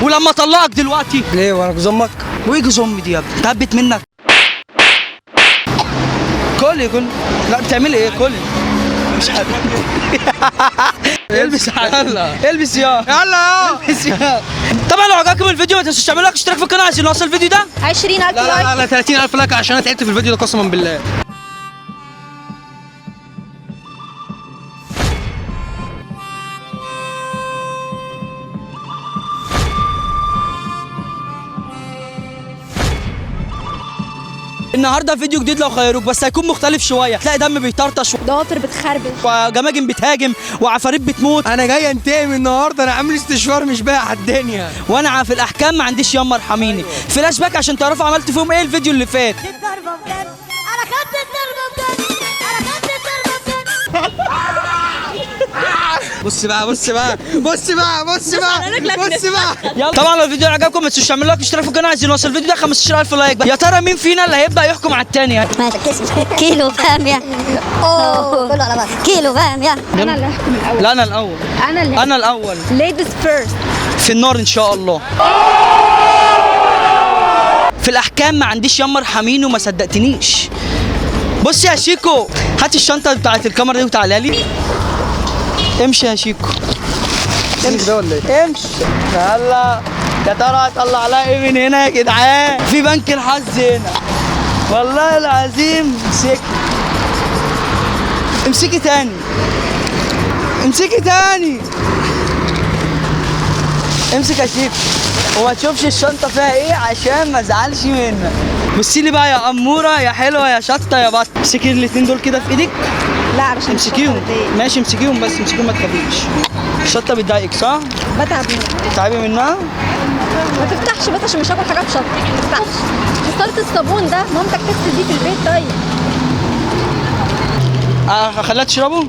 ولما اطلقك دلوقتي ليه وانا جوز امك؟ وايه جوز امي دي يا ابني؟ تهبت منك. كل لا بتعملي ايه؟ كل مش حابب. البس يلا البس يلا البس يلا. طبعا لو عجبكم الفيديو ما تنسوش تعملوا اشتراك في القناه عشان نوصل الفيديو ده 20,000 لايك. لا 30,000 لايك عشان انا تعبت في الفيديو ده قسما بالله. النهارده فيديو جديد لو خيروك، بس هيكون مختلف شويه. تلاقي دم بيطرطش ضوافر بتخربش وجماجم بتهاجم وعفاريت بتموت. انا جاي انتقم النهارده، انا عامل استشوار مش بايع على الدنيا. وانا في الاحكام ما عنديش ياما ارحميني. فلاش باك عشان تعرفوا عملت فيهم ايه الفيديو اللي فات. الضربه بجد، انا خدت الضربه بجد، انا خدت الضربه بجد. بص بقى يلا طبعا لو الفيديو عجبكم ما تنسوش تعملوا لايك واشتراك في القناه عايزين نوصل الفيديو ده 15,000 لايك بقى. يا ترى مين فينا اللي هيبدا يحكم على الثاني؟ كيلو فاهم اوه كله على بعض كيلو فاهم انا اللي هحكم الاول. لا انا الاول ليديز فيرست. في النار ان شاء الله. في الاحكام ما عنديش ياما ارحميني وما صدقتنيش. بص يا شيكو هات الشنطه بتاعت الكاميرا دي وتعالى لي. امشي يا شيكو امشي ده ولا ايه؟ امشي يلا. يا ترى هطلع لها ايه من هنا يا جدعان؟ في بنك الحظ هنا والله العظيم. امسكي تاني امسك يا شيكو وما تشوفش الشنطه فيها ايه عشان ما ازعلش منك. بصي لي بقى يا اموره يا حلوه يا شطه يا بط. امسكي الاثنين دول كده في ايدك. لا علشان امسكيهم ماشي، امسكيهم بس امسكيهم ما تخافيش. الشطه بتضايقك صح؟ بتعب منها. تعبي منها؟ ما تفتحش بس عشان مش هاكل حاجه بشطه. ما تفتحش. وصلت الصابون ده مامتك تغسل بيه في البيت. طيب خليها تشربه.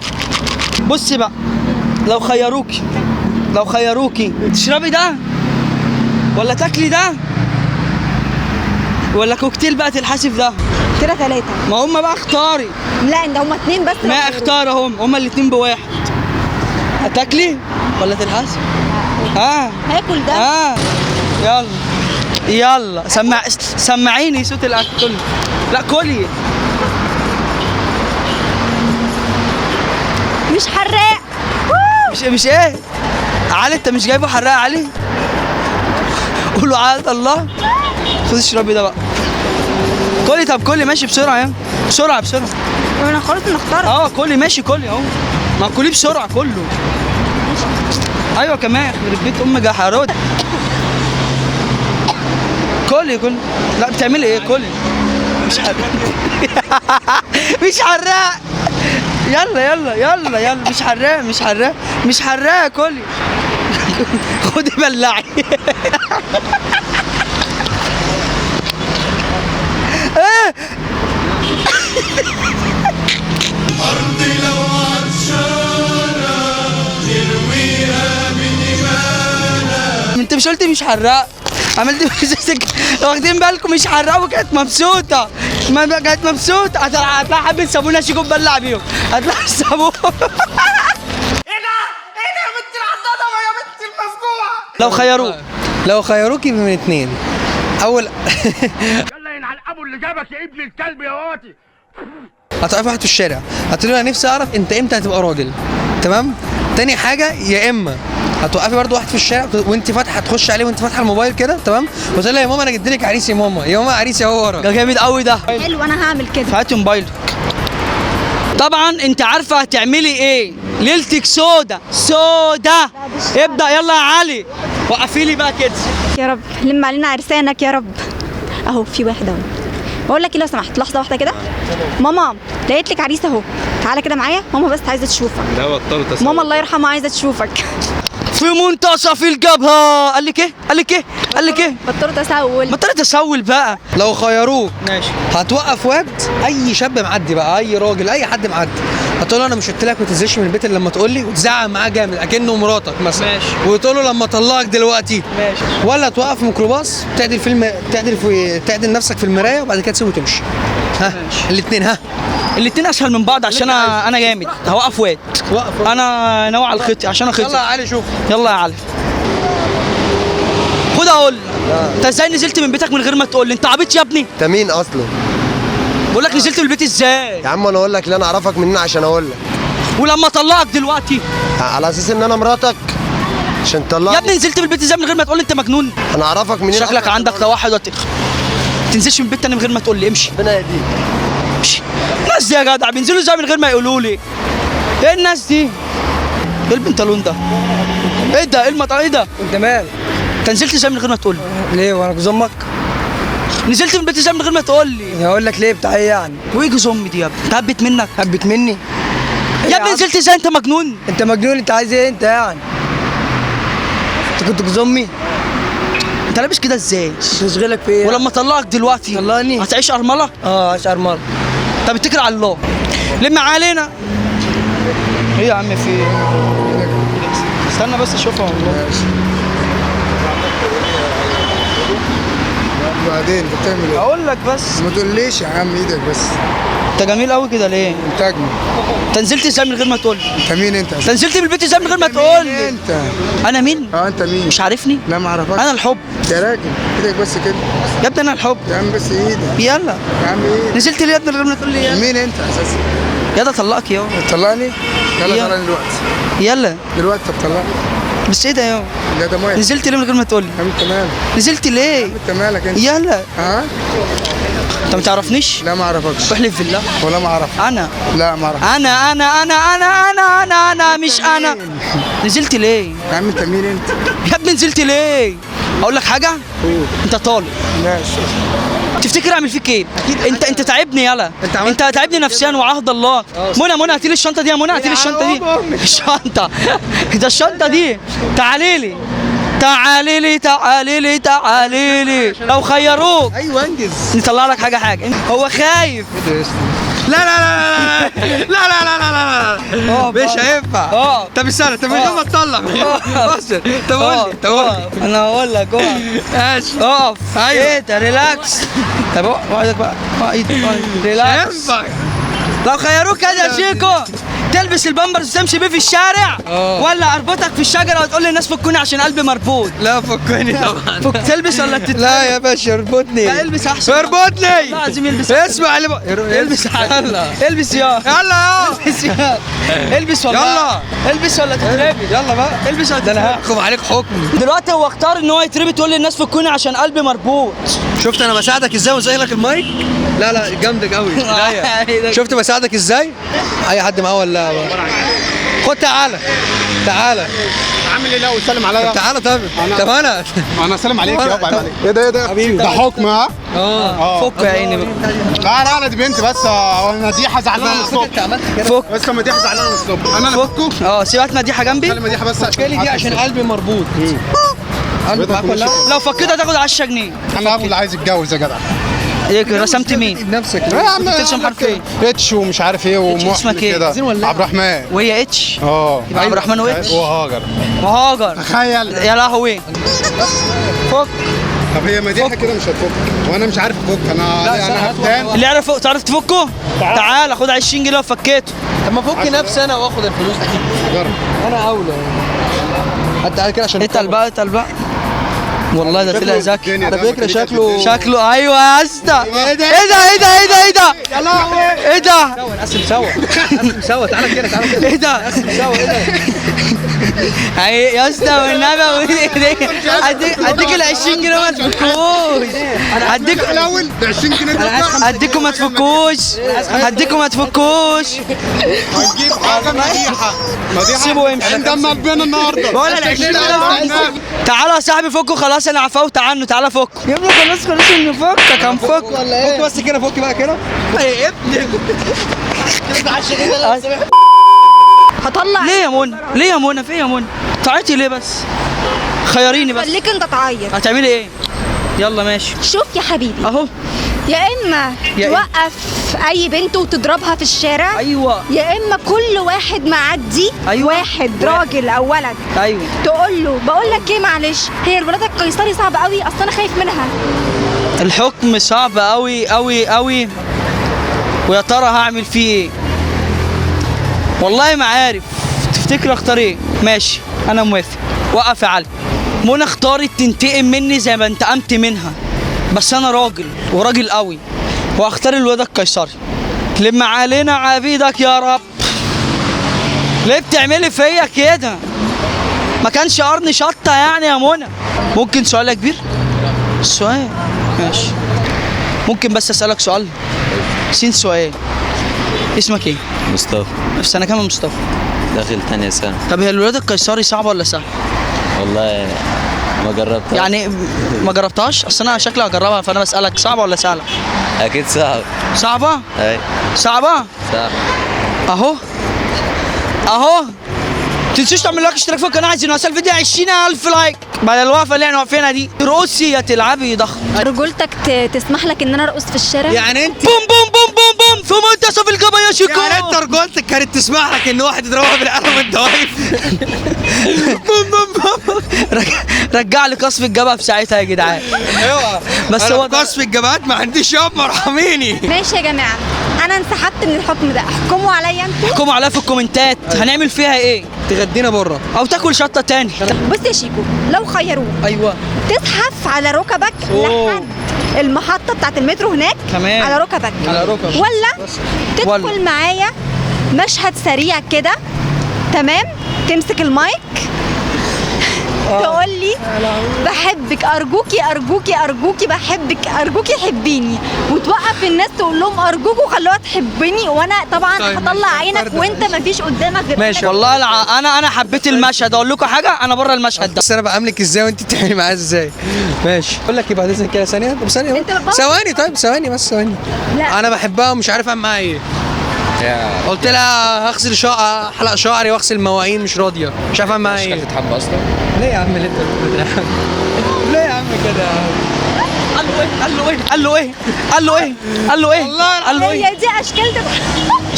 بصي بقى لو خيروكي تشربي ده ولا تاكلي ده ولا كوكتيل بقى تلحسي في ده؟ كده 3. ما هم بقى اختاري. لا ده هما 2 بس. ما اختارهم هما الاثنين بواحد. هتاكلي ولا تلحسي؟ هاكل ده. يلا سمعيني صوت الاكل. لا كلي. مش حراق. مش ايه علي؟ انت مش جايبه حراق علي؟ قولوا عاد الله. خدي اشربي ده بقى. كلي. طب كلي ماشي بسرعه يا بسرعه. وانا خلاص نختار. كلي ماشي كلي اهو. ما كلي بسرعه كله. ايوه كمان يخرب بيت ام جحرود. كلي لا بتعملي ايه؟ كلي مش حراق. مش حراق. يلا مش حراق كلي. خدي بلعي. أرضي لو عطشانة ترويها من إيمانها. انت مش قلت مش حراق؟ عملت واخدين بالكم مش حراق وكانت مبسوطة. ما كانت مبسوطة. هتلاقي حبة صابون يا شيكو تبلع بيهم. هتلاقي الصابون. إيه ده يا بنت العضاضة يا بنت المفجوعة؟ لو خيروكي من 2. اول يلا ينعل أبو اللي جابك يا ابن الكلب يا واتي. هتقف واحد في الشارع هتقولي له انا نفسي اعرف انت امتى هتبقى راجل، تمام؟ تاني حاجه يا اما هتوقفي برضو واحد في الشارع وانت فاتحه تخش عليه وانت فاتحه الموبايل كده، تمام؟ وتقول له يا ماما انا جبت لك عريس، يا ماما عريس اهو ورا. ده جامد قوي ده. حلو انا هعمل كده. هاتي موبايلك. طبعا انت عارفه هتعملي ايه. ليلتك سودا. ابدا يلا يا علي. وقفي لي بقى كده. يا رب لم علينا عرسانك يا رب. اهو في واحد اهو. بقول لك ايه لو سمحت لحظه واحده كده. ماما لقيت لك عريس اهو. تعالى كده معايا. ماما بس عايزه تشوفك. لا بطلت. ماما الله يرحمها عايزه تشوفك. في منتصف الجبهه. قال لك ايه؟ بطلت اسول بقى. لو خيروك ماشي هتوقف واد، اي شاب معدي بقى، اي راجل، اي حد معدي، هتقول له انا مش قلت لك ما تنزلش من البيت الا لما تقول لي، وتزعق معاه جامد اكنه مراتك مثلا. ماشي. وتقول له لما اطلقك دلوقتي. ماشي. ولا توقف ميكروباص تعدل نفسك في المرايه وبعد كده تسيبه وتمشي. ماشي. الاثنين اسهل من بعض عشان انا جامد. هوقف واد. وقف. انا ناوي على الخطي عشان اخطي. يلا يا علي شوف. يلا يا علي. اقول لك، انت ازاي نزلت من بيتك من غير ما تقول لي؟ انت عبيط يا ابني؟ انت مين اصلا؟ بقول لك نزلت من البيت ازاي؟ يا عم انا اقول لك، لا انا اعرفك منين عشان اقول لك؟ ولما اطلقك دلوقتي على اساس ان انا مراتك عشان يا تطلعني؟ ابني نزلت من البيت ازاي من غير ما تقول لي؟ انت مجنون؟ انا اعرفك منين؟ شكلك أصلاً؟ عندك توحد تنزلش من البيت تاني من غير ما تقول لي. امشي. ربنا يهديك. امشي. الناس دي يا جدع بينزلوا ازاي من غير ما يقولوا لي؟ ايه الناس دي؟ ايه البنطلون ده؟ ايه ده؟ ايه المطعم؟ ايه ده؟ انت مالك؟ انت نزلت ازاي من غير ما تقول لي؟ ليه وانا جوز امك؟ نزلت من البيت ازاي من غير ما تقول لي؟ هقول لك ليه بتاع ايه يعني؟ وايه جوز امي دي يا ابني؟ انت هبت منك؟ هبت مني؟ يا ابني نزلت ازاي؟ انت مجنون؟ انت مجنون؟ انت عايز ايه انت يعني؟ انت كنت جوز امي؟ انت لابس كده ازاي؟ تشغلك في ايه؟ ولما اطلقك دلوقتي طلقني؟ هتعيش ارمله؟ اه اشعر مال. طب اتكل على الله. لم علينا. ايه يا عم في ايه؟ استنى بس اشوفها والله. وبعدين انت بتعمل ايه؟ اقول لك بس. ما تقوليش يا عم ايدك بس. انت جميل قوي كده ليه؟ انت اجمل. انت نزلت ازاي من غير ما تقول لي؟ انت مين انت؟ انت نزلت من البيت ازاي من غير ما تقول مين لي؟ انت؟ انا مين؟ اه انت مين؟ مش عارفني؟ لا ما اعرفكش. انا الحب يا راجل ايدك بس كده. يا ابني. انا الحب يا عم بس ايدك. يلا. يا عم ايدك. نزلت ليه يا ابني من غير ما تقول لي يلا؟ مين انت اساسا؟ يا ده طلقك يا طلعني؟ يلا يلا. طلعني دلوقتي. يلا. دلوقتي طب طلعني. بس ايه ده يا لا ده مالك. نزلت ليه من غير ما تقول لي؟ يا عم انت مالك؟ نزلت ليه؟ انت مالك انت؟ يلا. ها؟ انت ما تعرفنيش؟ لا ما اعرفكش. احلف بالله. ولا ما اعرف. انا لا ما اعرف. انا مش انا. نزلت ليه؟ يا عم انت مين انت؟ يا ابني نزلت ليه؟ اقول لك حاجه؟ انت طالب. ماشي. تفتكر اعمل فيك ايه؟ انت تعبني يلا. انت تعبني نفسيا وعهد الله. منى هاتي لي الشنطه دي يا منى. هاتي لي الشنطه دي. الشنطه ده الشنطه دي. تعالي لي تعالي لي تعالي لي تعالي لي. لو خيروك ايوه انجز. نطلع لك حاجه. هو خايف. لا لا لا لا لا لا لا لا مش هينفع. طب استنى، طب من غير ما تطلع بص. طب قول لي، طب قول لي. انا هقول لك اقف. ماشي. اقف. ايوه. ايه ده؟ ريلاكس. طب اقعد بقى. ريلاكس. ينفع. لو خيروك كده يا شيكو تلبس البامبرز وتمشي بيه في الشارع ولا اربطك في الشجره وتقول للناس فكوني عشان قلبي مربوط؟ لا فكني طبعا. تلبس ولا تتلبس؟ لا يا باشا اربطني. لا البس احسن. اربطني. والله العظيم البس. اسمع اللي البس يلا البس يا يلا البس يا البس والله. يلا. البس ولا تتربي؟ يلا بقى. البس ولا ده انا تتربي؟ هحكم عليك حكم. دلوقتي هو اختار ان هو يتربي تقول للناس فكوني عشان قلبي مربوط. شفت انا بساعدك ازاي وزي لك المايك؟ لا لا جامدك قوي. شفت بساعدك ازاي؟ اي حد معاه ولا خد تعالى تعالى. عامل ايه الاول؟ سلم عليا. تعالى. طب انا انا سلم عليك يا ابو. ايه ده؟ ايه ده؟ حبيبي. ده حكم ها؟ فك يا عيني بقى. لا لا دي بنت بس. مديحه زعلانه من الصبح. فك. بس مديحه زعلانه من الصبح. انا اللي فكه. سيبك مديحه جنبي. خلي مديحه بس المشكله دي عشان قلبي مربوط. قلبي معاك ولا لا؟ لو فكيت هتاخد 10 جنيه. انا ابو اللي عايز يتجوز يا جدع. ايه رسمت مين؟ بنفسك. يا عم بترسم حرف ايه؟ اتش ومش عارف ايه اتش اسمك ايه؟ كده. عبد الرحمن. وهي اتش. يبقى عبد الرحمن واتش. وهاجر. وهاجر. تخيل. يا لهوي. فك. طب هي مديحه كده مش هتفك وانا مش عارف افك. انا هفتان. اللي يعرف تعرف تفكه؟ تعال خد 20 جنيه لو فكيته. طب ما افك نفسي انا واخد الفلوس دي. جرب. انا اولى. حتى على كده عشان اتقل بقى. والله ده طلع ذكي. على فكره شكله ايوه يا اسطى. ايه ده؟ يا لهوي. ايه ده؟ نقسم سوا تعالى كده ايه ده؟ اي يا اسطى والنبي اديك ال 20 جنيه ما تفكوش. اديك الاول ب 20 جنيه. اديكم ما تفكوش. هنجيب حاجه مديحه. سيبه ويمشي. عندما بينا النهارده. ولا ال 20 جنيه. تعالى يا صاحبي فكوا خلاص انا عفوت عنه. تعالى فك يا ابني. خلاص نفكك هنفك ولا ايه؟ فك بس كده. فك بقى كده. يا ابني. هطلع. ليه يا منى في ايه يا منى؟ تعيطي ليه بس؟ خيريني بس. خليك انت تعيط. هتعملي ايه؟ يلا ماشي. شوف يا حبيبي، اهو. يا اما يا توقف اي بنت وتضربها في الشارع، ايوه. يا اما كل واحد معدي، أيوة. واحد راجل او ولد، ايوه. تقول له بقول لك ايه معلش، هي الولاده القيصري صعبه قوي، اصل انا خايف منها. الحكم صعب قوي ويا ترى هعمل فيه ايه؟ والله ما عارف. تفتكر اختار ايه؟ ماشي انا موافق. وقف يا علي. منى اختارت تنتقم مني زي ما انتقمت منها، بس انا راجل وراجل قوي، واختار الواد القيصري. لم علينا عبيدك يا رب. ليه بتعملي فيا كده؟ ما كانش قرن شطه يعني يا منى. ممكن سؤال يا كبير؟ سؤال ماشي. ممكن بس اسالك سؤال؟ سؤال. اسمك ايه؟ مصطفى. في سنه كام يا مصطفى؟ داخل تانية سنة. طب هي الولاد القيصري صعبه ولا سهله؟ والله ما جربتها. يعني ما جربتهاش؟ اصل انا شكلي هجربها، فانا بسالك صعبه ولا سهله؟ أكيد صعب. صعبه؟ أي صعبه؟ صعب. اهو اهو. تنسوش تعملوا لايك اشتراك في القناه، عايزين نوصل الفيديو 20,000 لايك بعد الوقفه اللي احنا واقفينها دي. ترقصي يا تلعبي ضخم. رجولتك تسمح لك ان انا ارقص في الشارع؟ يعني انت بوم بوم بوم بوم بوم في منتصف الجبهه يا شيكو. يعني انت رجولتك كانت تسمح لك ان واحد يضربها بالقلم وانت واقف؟ بوم بوم بوم. رجع لي قصف الجبهه في ساعتها يا جدعان. ايوه بس أنا هو في قصف الجبهات ما عنديش يابا، ارحميني. ماشي يا جماعه، انا انسحبت من الحكم ده، احكموا عليا انتوا. احكموا عليها في الكومنتات. هنعمل فيها ايه؟ تغدينا بره او تاكل شطه تاني. بص يا شيكو، لو خيروك ايوه تزحف على ركبك أوه. لحد المحطه بتاعت المترو هناك كمان. على ركبك، على ركبك. ولا تدخل معايا مشهد سريع كده، تمام، تمسك المايك تقول لي بحبك، ارجوكي ارجوكي ارجوكي بحبك، ارجوكي حبيني، وتوقف الناس تقول لهم ارجوكوا خلوها تحبني، وانا طبعا طيب هطلع ماشي. عينك وانت مفيش قدامك غير ماشي. إنك والله انا حبيت المشهد. اقول لكم حاجه، انا بره المشهد ده. بس انا بعاملك ازاي وانت بتعملي معايا ازاي؟ ماشي. اقول لك ايه بعد اذنك كده ثانيه؟ طب ثانيه أنت بتبوظ. ثواني. طيب ثواني بس ثواني. لا. انا بحبها ومش عارف اعمل معاها ايه. قلت لها هغسل حلق شعري واغسل مواعين، مش راضيه، مش عارف اعمل معاها ايه. تتحب أصلا؟ ليه يا عم اللي انت بتقوله ده؟ ليه يا عم كده؟ قال له ايه؟ قال له ايه؟ قال له ايه؟ قال له ايه؟ والله قال له ايه؟ هي دي اشكال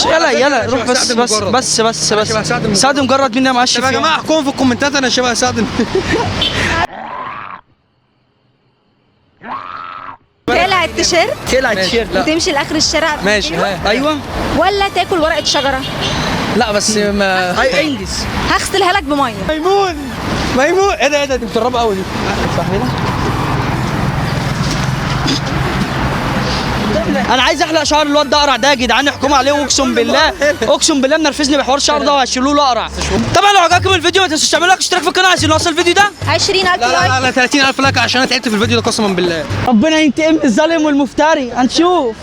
يلا يلا روح. شبه بس سعد بس مجرد. بس بس شبه بس سعد مجرد. سعد مجرد مين؟ معاش طب يا جماعه احكموا في الكومنتات، انا شبه سعد. تقلع التيشيرت كده التيشيرت. وتمشي لاخر الشارع ماشي. ايوه. ولا تاكل ورقه شجره؟ لا بس ما انجز. هغسلها لك بميه. ميمون ايه ده دي بتقربها قوي دي. انا عايز احلق شعر الواد ده اقرع ده يا جدعان. احكموا عليه، اقسم بالله اقسم بالله منرفزني بحوار الشعر ده، وهشيلوه له اقرع. طبعا لو عجبكم الفيديو ما تنسوش تعملوا لايك اشتراك في القناه. عايزين نوصل الفيديو ده 20,000 لا لايك. لا لا 30,000 لايك عشان انا تعبت في الفيديو ده قسما بالله. ربنا ينتقم من الظالم والمفتري. هنشوف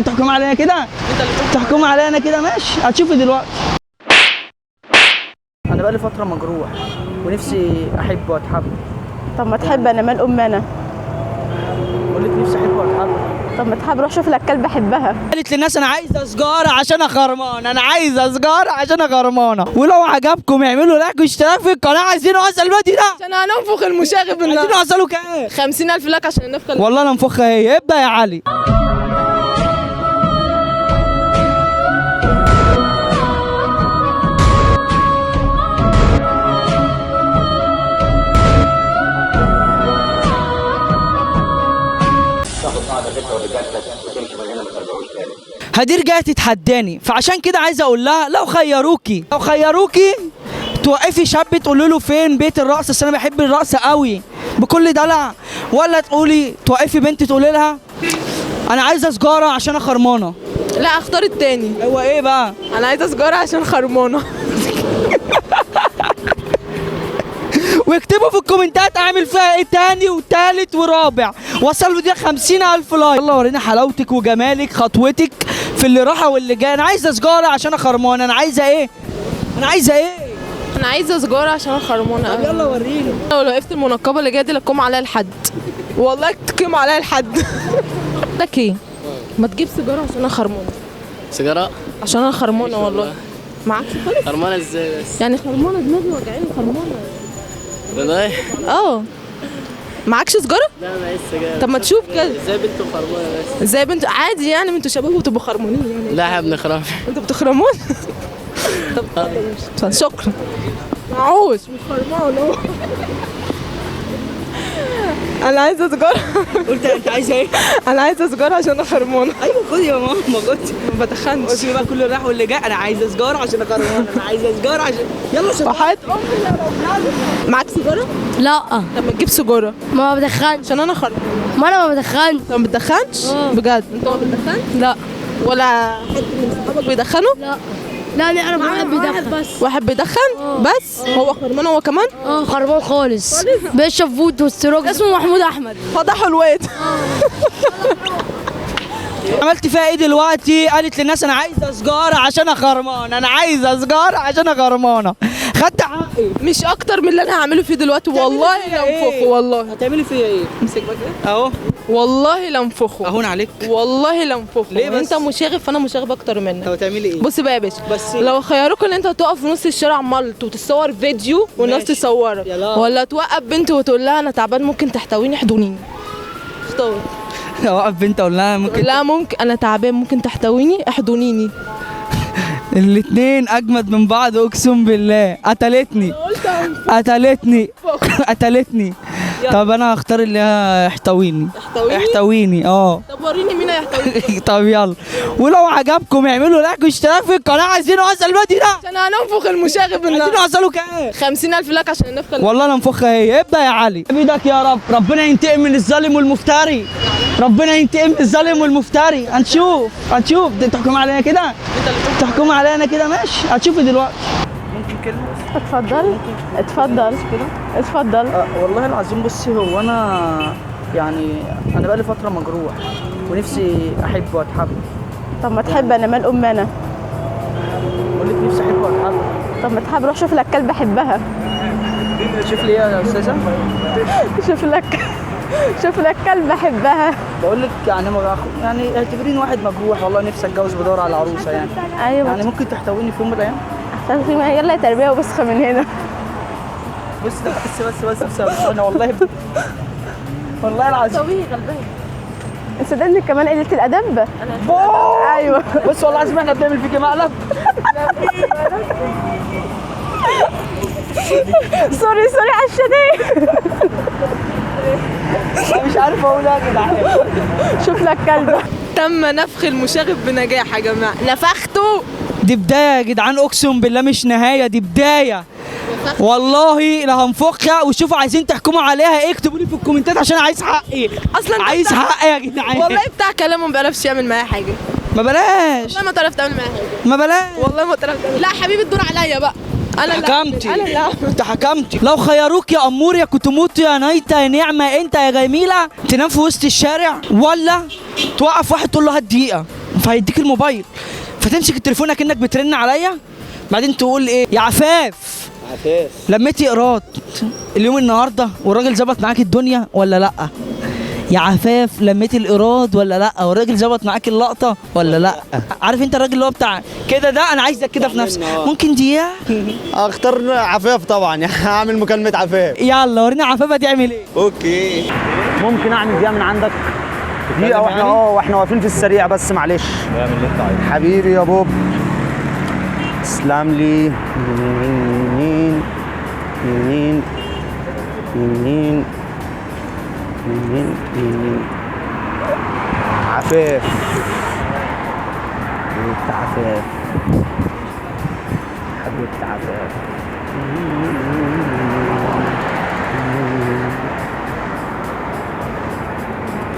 تحكموا عليا كده؟ تحكموا عليا انا كده؟ ماشي هتشوفي دلوقتي. انا بقالي فتره مجروح ونفسي احب واتحب. طب ما تحب، انا مال انا. بقول لك نفسي احب واتحب. طب ما تحب روح شوف لك كلب احبها. قالت للناس انا عايزه سجاره عشان خرمانه، انا عايزه سجاره عشان خرمانه. ولو عجبكم اعملوا لايك واشتراك في القناه. عايزين نوصل الفيديو ده، عشان هننفخ المشاغب عايزين نوصله كام؟ 50,000 لايك عشان ننفخ. والله انا منفخها. هي ابدا يا علي. هدي رجعت تتحداني، فعشان كده عايز اقول لها لو خيروكي توقفي شاب تقولي له فين بيت الرقص، اصل انا بحب الرقص قوي بكل دلع، ولا تقولي توقفي بنت تقولي لها انا عايزه سجاره عشان خرمانه؟ لا اختار التاني. هو ايه بقى؟ انا عايزه سجاره عشان خرمانه. واكتبوا في الكومنتات اعمل فيها ايه تاني وتالت ورابع. وصلوا دي 50,000 لايك. يلا ورينا حلاوتك وجمالك، خطوتك في اللي راحه واللي جاي. انا عايزه سجاره عشان خرمانه. انا عايزه ايه؟ انا عايزه سجاره عشان خرمانه. طب يلا وريني. لو وقفت المنقبه اللي جايه دي لكم عليها الحد، والله تقيم عليها الحد. لك ايه؟ ما تجيب سيجاره عشان انا خرمانه. سيجارة؟ عشان انا خرمانه والله. معاكش خالص؟ خرمانة ازاي بس؟ يعني خرمانه، دماغي وجعاني خرمانه. والله؟ اه. معاكش سجاره؟ لا انا عايز سيجارة. طب ما تشوف كده. ازاي بنت خرمانة بس؟ ازاي بنت عادي يعني، انتوا شباب وتبقوا خرمانين يعني. لا احنا بنخرف. انتوا بتخرمون؟ طب شكرا. معوش مش خرمان اهو. انا عايزه سجاره. قلت انت عايزه ايه؟ انا عايزه سجاره عشان انا خرمانه. ايوه خدي يا ماما خدي. ما بدخنش. قلت بقى كل اللي راح واللي جاي انا عايزه سجاره عشان اخرمان، انا عايزه سجاره عشان يلا شطاره. وحياة امي معاك سيجاره؟ لا طب ما تجيب سيجاره ما بدخنش. عشان انا خرمانه. ما انا ما بدخنش. انت ما بتدخنش؟ بجد انت ما بتدخنش؟ لا ولا حد من صحابك بيدخنوا؟ لا انا واحد بيدخن بس. واحد بيدخن بس؟ هو خرمان هو كمان؟ خربان خالص. بيشرب فود والسروج. اسمه محمود احمد. فضحوا الواد. عملت فيها ايه دلوقتي؟ قالت للناس انا عايزه سجاره عشان اخرمان، انا عايزه سجاره عشان اخرمانه. خدت حقي. مش اكتر من اللي انا هعمله فيه دلوقتي والله لانفخه. والله هتعملي فيا ايه؟ امسك بقى كده اهو. والله لانفخه. اهون عليك. والله لانفخه. ليه بس؟ انت مشاغب فانا مشاغب اكتر منك. طب هتعملي ايه؟ بص بقى يا باشا، بس لو خيروك ان انت تقف في نص الشارع ملط وتتصور فيديو والناس ماشي. تصورك، ولا توقف بنت وتقول لها انا تعبان ممكن تحتويني احضنيني، اختار. اوقف بنت اقول لها ممكن؟ لا ممكن انا تعبان ممكن تحتويني احضنيني. الاتنين اجمد من بعض اقسم بالله. قتلتني قتلتني. طب انا هختار اللي هي احتويني. احتويني اه. طب وريني مين هيحتويني. طب يلا، ولو عجبكم اعملوا لايك واشتراك في القناه. عايزين نوصل الفيديو ده عشان هننفخ المشاغب. عايزين نوصله كام؟ 50,000 لايك عشان نفخ. والله انا نفخها هي. ابدا يا علي بايدك يا رب. ربنا ينتقم من الظالم والمفتري. ربنا ينتقم من الظالم والمفتري. هنشوف تحكم علينا كده. تحكم علينا كده ماشي. هتشوفي دلوقتي. ممكن كلمه؟ اتفضل. والله العظيم بصي، هو انا يعني انا بقالي فتره مجروح ونفسي احب واتحب. طب ما تحب انا مال ام انا. بقول لك نفسي احب واتحب. طب ما تحب روح شوف لك كلب احبها. شوف لي ايه يا استاذه؟ شوف لك كلب احبها. بقول لك يعني اعتبريني واحد مجروح والله نفسي اتجوز بدور على عروسه يعني. ايوه يعني ممكن تحتويني في يوم من الايام؟ يلا يا تربيه وبسخه من هنا. بس انا والله والله العظيم غلبان. صدقني كمان قلة الادب. ايوه بص والله العظيم احنا بنعمل فيكي مقلب. سوري على الشديد. انا مش عارف اقول ايه يا جدعان. شوف لك كلبه. تم نفخ المشاغب بنجاح يا جماعه. نفخته. دي بدايه يا جدعان اقسم بالله مش نهايه، دي بدايه والله. لا هنفخها وشوفوا عايزين تحكموا عليها ايه اكتبوا لي في الكومنتات عشان عايز حقي. اصلا عايز حقي يا جدعان. والله بتاع كلامه ما بيعرفش يعمل معايا حاجه. ما بلاش. والله ما تعرف تعمل معايا حاجه. ما بلاش. والله ما تعرف تعمل. لا حبيبي الدور عليا بقى. انا حكمتي. انا لا. انت حكمتي. لو خيروك يا امور يا كتموت يا نايته يا نعمه انت يا جميله، تنام في وسط الشارع ولا توقف واحد تقول له هات دقيقه فهيديك الموبايل فتمسك التليفون كأنك بترن عليا بعدين تقول ايه يا عفاف لميتي ايراد اليوم النهارده والراجل ظبط معاك الدنيا ولا لا؟ يا عفاف لميتي الايراد ولا لا؟ والراجل ظبط معاك اللقطه ولا لا؟ عارف انت الراجل اللي هو بتاع كده ده انا عايزك كده في نفسك. ممكن دقيقه؟ اختار عفاف طبعا. هعمل مكالمه عفاف. يلا ورينا عفاف هتعمل ايه. اوكي ممكن اعمل دقيقه من عندك دقيقه واحنا واقفين في السريع بس معلش. اعمل اللي انت عايزه حبيبي يا بوب. تسلم لي. يمين يمين يمين يمين يمين. عفاف حبيبتي عفاف حبيبتي عفاف.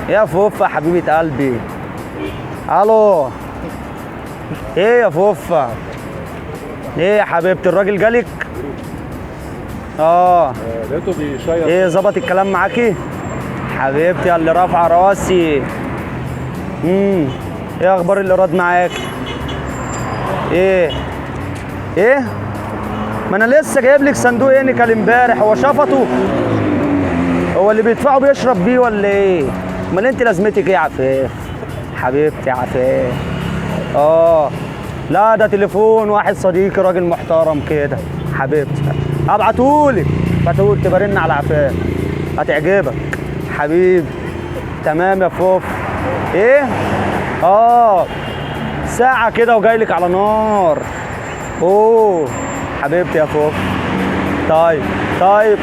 يا فوفا حبيبة قلبي. الو ايه يا فوفا؟ ايه يا حبيبتي الراجل جالك؟ لقيته بيشير. ايه ظبط الكلام معاكي؟ حبيبتي اللي رافعه راسي. ايه اخبار الايراد معاك؟ ايه ما انا لسه جايب لك صندوق انيكال امبارح. هو شفطه؟ هو اللي بيدفعه بيشرب بيه ولا ايه؟ امال انت لازمتك ايه يا عفاف؟ حبيبتي عفاف. لا ده تليفون واحد صديقي راجل محترم كده. حبيبتي ابعتهولك تبرن على عفاف هتعجبك حبيبي. تمام يا فوف. ايه ساعة كده وجايلك على نار. حبيبتي يا فوف. طيب طيب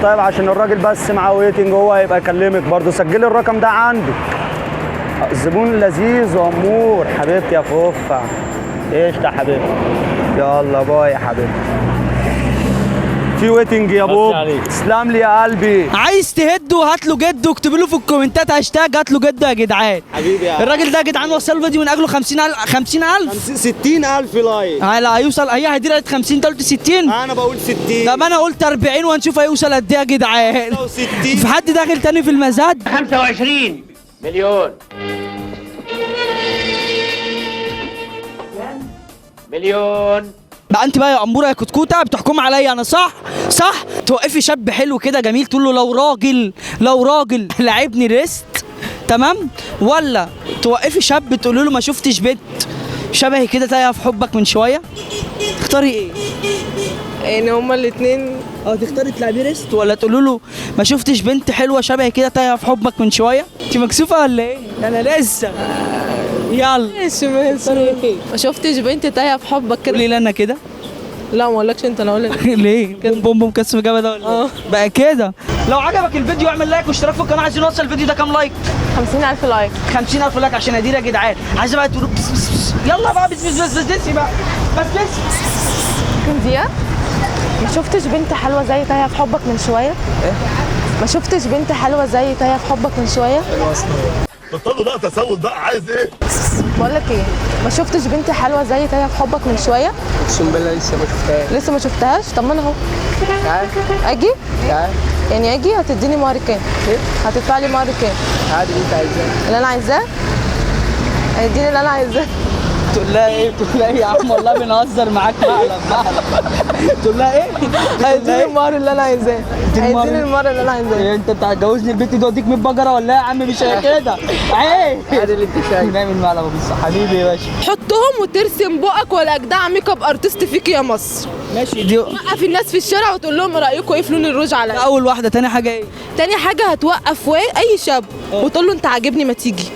عشان الراجل بس معاه ويتنج، هو هيبقى يكلمك برضه. سجلي الرقم ده عندك. زبون لذيذ وامور. حبيبتي يا فوفا. ايش يا حبيبتي؟ يلا باي يا حبيبتي. في ويتنج يا بوب. تسلم لي يا قلبي. عايز تهده هات له جده، واكتبوا له في الكومنتات هاشتاج هات له جده يا جدعان. حبيبي يا الراجل ده يا جدعان وصل الفيديو من اجله 50,000 60,000 لايك. هيوصل. هي هيدير 50 قلت 60. انا بقول 60. طب انا قلت 40 وهنشوف هيوصل قد ايه يا جدعان. 60. في حد داخل تاني في المزاد؟ 25 مليون مليون. بقى انت بقى يا اموره يا كتكوته بتحكم عليا انا، صح؟ توقفي شاب حلو كده جميل تقول له لو راجل لعبني ريست، تمام؟ ولا توقفي شاب تقول له ما شفتش بنت شبهي كده تايهه في حبك من شويه؟ تختاري ايه؟ يعني هما الاثنين. تختاري تلعبي ريست ولا تقولوا له ما شفتش بنت حلوه شبهي كده تايهه في حبك من شويه؟ انت مكسوفه ولا ايه؟ انا لسه. يلا ماشي ما شفتش بنت تايهه في حبك كده. قولي لي انا كده. لا ما اقولكش انت، انا اقول لك. ليه؟ بوم كسف جامد ده ولا ايه؟ بقى كده. لو عجبك الفيديو اعمل لايك واشتراك في القناه. عايزين نوصل الفيديو ده كام لايك؟ 50,000 لايك. 50,000 لايك عشان ادير يا جدعان. عايزه بقى تقولوا بس. يلا بقى بس بقى بس. كنزية ما شفتش بنت حلوه زي تايهه في حبك من شويه؟ ايه؟ ما شفتش بنت حلوه زي تايهه في حبك من شويه؟ بطلوا بقى تسول بقى، عايز ايه؟ بقول لك ايه، ما شفتش بنت حلوه زي تايهه في حبك من شويه؟ اقسم بالله لسه ما شفتهاش. طب ما انا اهو. تعال اجي؟ تعال. يعني اجي هتديني مهر كام؟ ايه؟ هتدفع لي مهر كام؟ عادي اللي انت عايزاه. اللي انا عايزاه؟ هيديني اللي انا عايزاه. تقول لها ايه يا عم والله بنهزر معاك مقلب. تقول لها ايه؟ هيديني المهر اللي انا عايزاه. هيديني المهر اللي انا عايزاه. انت هتجوزني البنت دي واديك 100 بقره ولا ايه يا عم؟ مش كده عيب. عادي اللي انت شايفه. نعمل مقلب بس حبيبي يا باشا. حطهم وترسم بقك ولا اجدع ميك اب ارتست فيك يا مصر. ماشي دي توقف الناس في الشارع وتقول لهم رايكم ايه في لون الروج عليا. اول واحده. تاني حاجه ايه؟ تاني حاجه هتوقف اي شاب وتقول له انت عاجبني ما تيجي.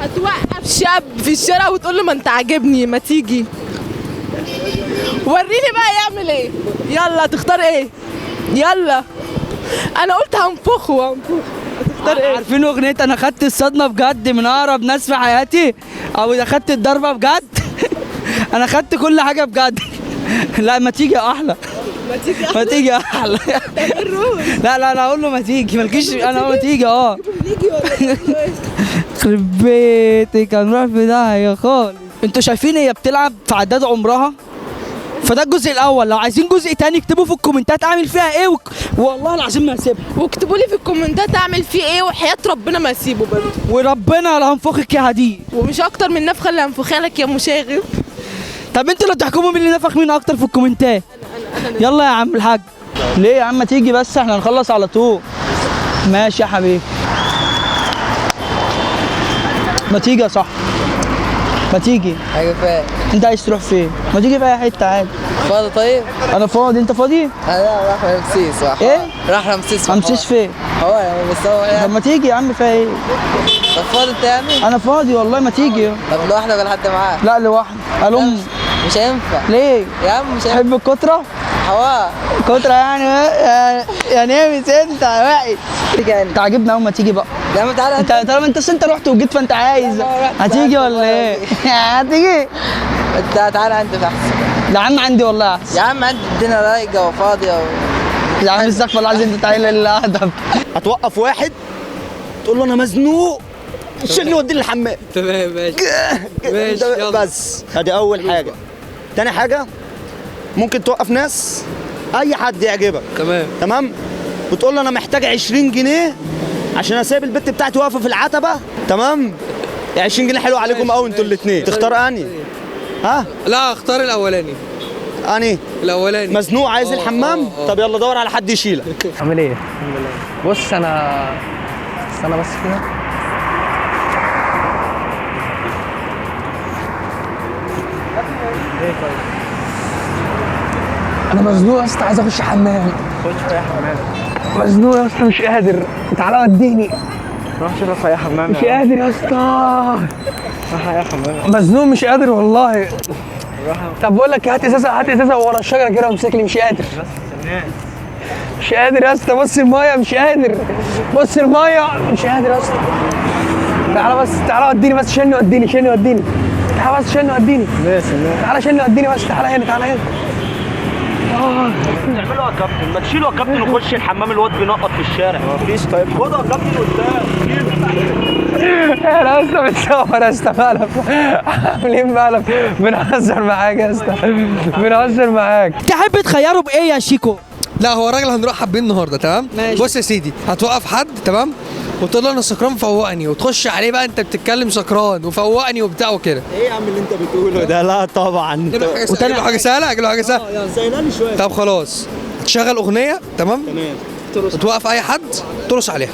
هتوقف شاب في الشارع وتقول له ما انت عاجبني ما تيجي. وريني بقى يعمل ايه. يلا تختار ايه؟ يلا انا قلت هنفخه. هتختار ايه؟ عارفين اغنيه انا خدت الصدمه بجد من اقرب ناس في حياتي، او اذا خدت الضربه بجد؟ انا خدت كل حاجه بجد. لا ما تيجي احلى. ما تيجي احلى. لا اقول له ما تيجي. مالكيش انا ما تيجي. يخرب بيتك هنروح في داهيه خالص. انتوا شايفين هي بتلعب في عداد عمرها؟ فده الجزء الاول. لو عايزين جزء تاني اكتبوا في الكومنتات اعمل فيها ايه والله العظيم ما هسيبها. واكتبوا لي في الكومنتات اعمل فيه ايه وحياة ربنا ما اسيبه برضه. وربنا لا هنفخك يا هديه. ومش اكتر من النفخه اللي هنفخها لك يا مشاغب. طب انتوا اللي تحكموا مين اللي نفخ مين اكتر في الكومنتات. أنا. يلا يا عم الحاج. ليه يا عم تيجي بس احنا هنخلص على طول. ماشي يا حبيبي. ما تيجي يا صاحبي. ما تيجي. حاجه فين؟ انت عايز تروح فين؟ ما تيجي في اي حته عادي. فاضي طيب؟ انا فاضي. انت فاضي؟ انا راح رمسيس. ايه؟ راح رمسيس. رمسيس فين؟ هو يعني بيسوي يعني. طب ما تيجي يا عم فيها ايه؟ طب فاضي انت يعني؟ انا فاضي والله. ما تيجي. طب لوحدك ولا حد معاك؟ لا لوحدي. الام مش هينفع. ليه؟ يا عم مش هينفع. تحب الكتره؟ هواء كتره يعني ايه مش انت واحد. انت عاجبني اول ما تيجي بقى. يا عم تعالى انت طالما انت رحت وجيت فانت عايز. هتيجي ولا ايه؟ هتيجي؟ انت تعالى انت احسن. يا عم عندي والله احسن. يا عم عندي الدنيا رايقه وفاضيه يا عم استغفر الله العظيم انت تعالى الادب. هتوقف واحد تقول له انا مزنوق شيلني وديني الحمام. تمام ماشي يلا. بس ادي اول حاجه. تاني حاجه ممكن توقف ناس اي حد يعجبك. تمام بتقول له انا محتاج 20 جنيه عشان اسيب البت بتاعتي واقفه في العتبه. تمام 20 جنيه حلو عليكم قوي انتوا الاثنين. تختار انهي؟ ها؟ لا اختار الاولاني. انهي؟ الاولاني. مزنوق عايز الحمام؟ طب يلا دور على حد يشيلك. عامل ايه؟ بص انا استنى بس كده. ايه طيب؟ انا مزنوق يا اسطى عايز اخش حمام. خش في اي حمام. مزنوق يا اسطى مش قادر. تعالى وديني. روح شوف في اي حمام. مش قادر يا اسطى. روح اي حمام. مزنوق مش قادر والله. طب بقول لك هات ازازه ورا الشجره كده وامسك لي، مش قادر. مش قادر يا اسطى، بص المايه مش قادر. بص المايه مش قادر يا اسطى. تعالى بس، تعالى وديني بس، شيلني وديني. تعالى بس شيلني وديني. تعالى شيلني وديني بس، تعالى هنا. تعملوا يا كابتن، ما تشيلوا يا كابتن وخش الحمام، الواد بينقط في الشارع. مفيش. طيب خدوا يا كابتن قدام. انا اسطى بتصور يا اسطى مقلب، عاملين مقلب، بنهزر معاك يا اسطى، بنهزر معاك. تحب تخيره بايه يا شيكو؟ لا هو راجل هنروح بيه النهارده، تمام؟ ماشي. بص يا سيدي، هتوقف حد، تمام؟ وتقول له انا سكران فوقني، وتخش عليه بقى انت بتتكلم سكران وفوقني وبتاع وكده. ايه يا عم اللي انت بتقوله ده؟ لا طبعا. اجيب له حاجه سهله. سهلاني شويه. طب خلاص، تشغل اغنيه، تمام؟ وتوقف اي حد ترقص عليها.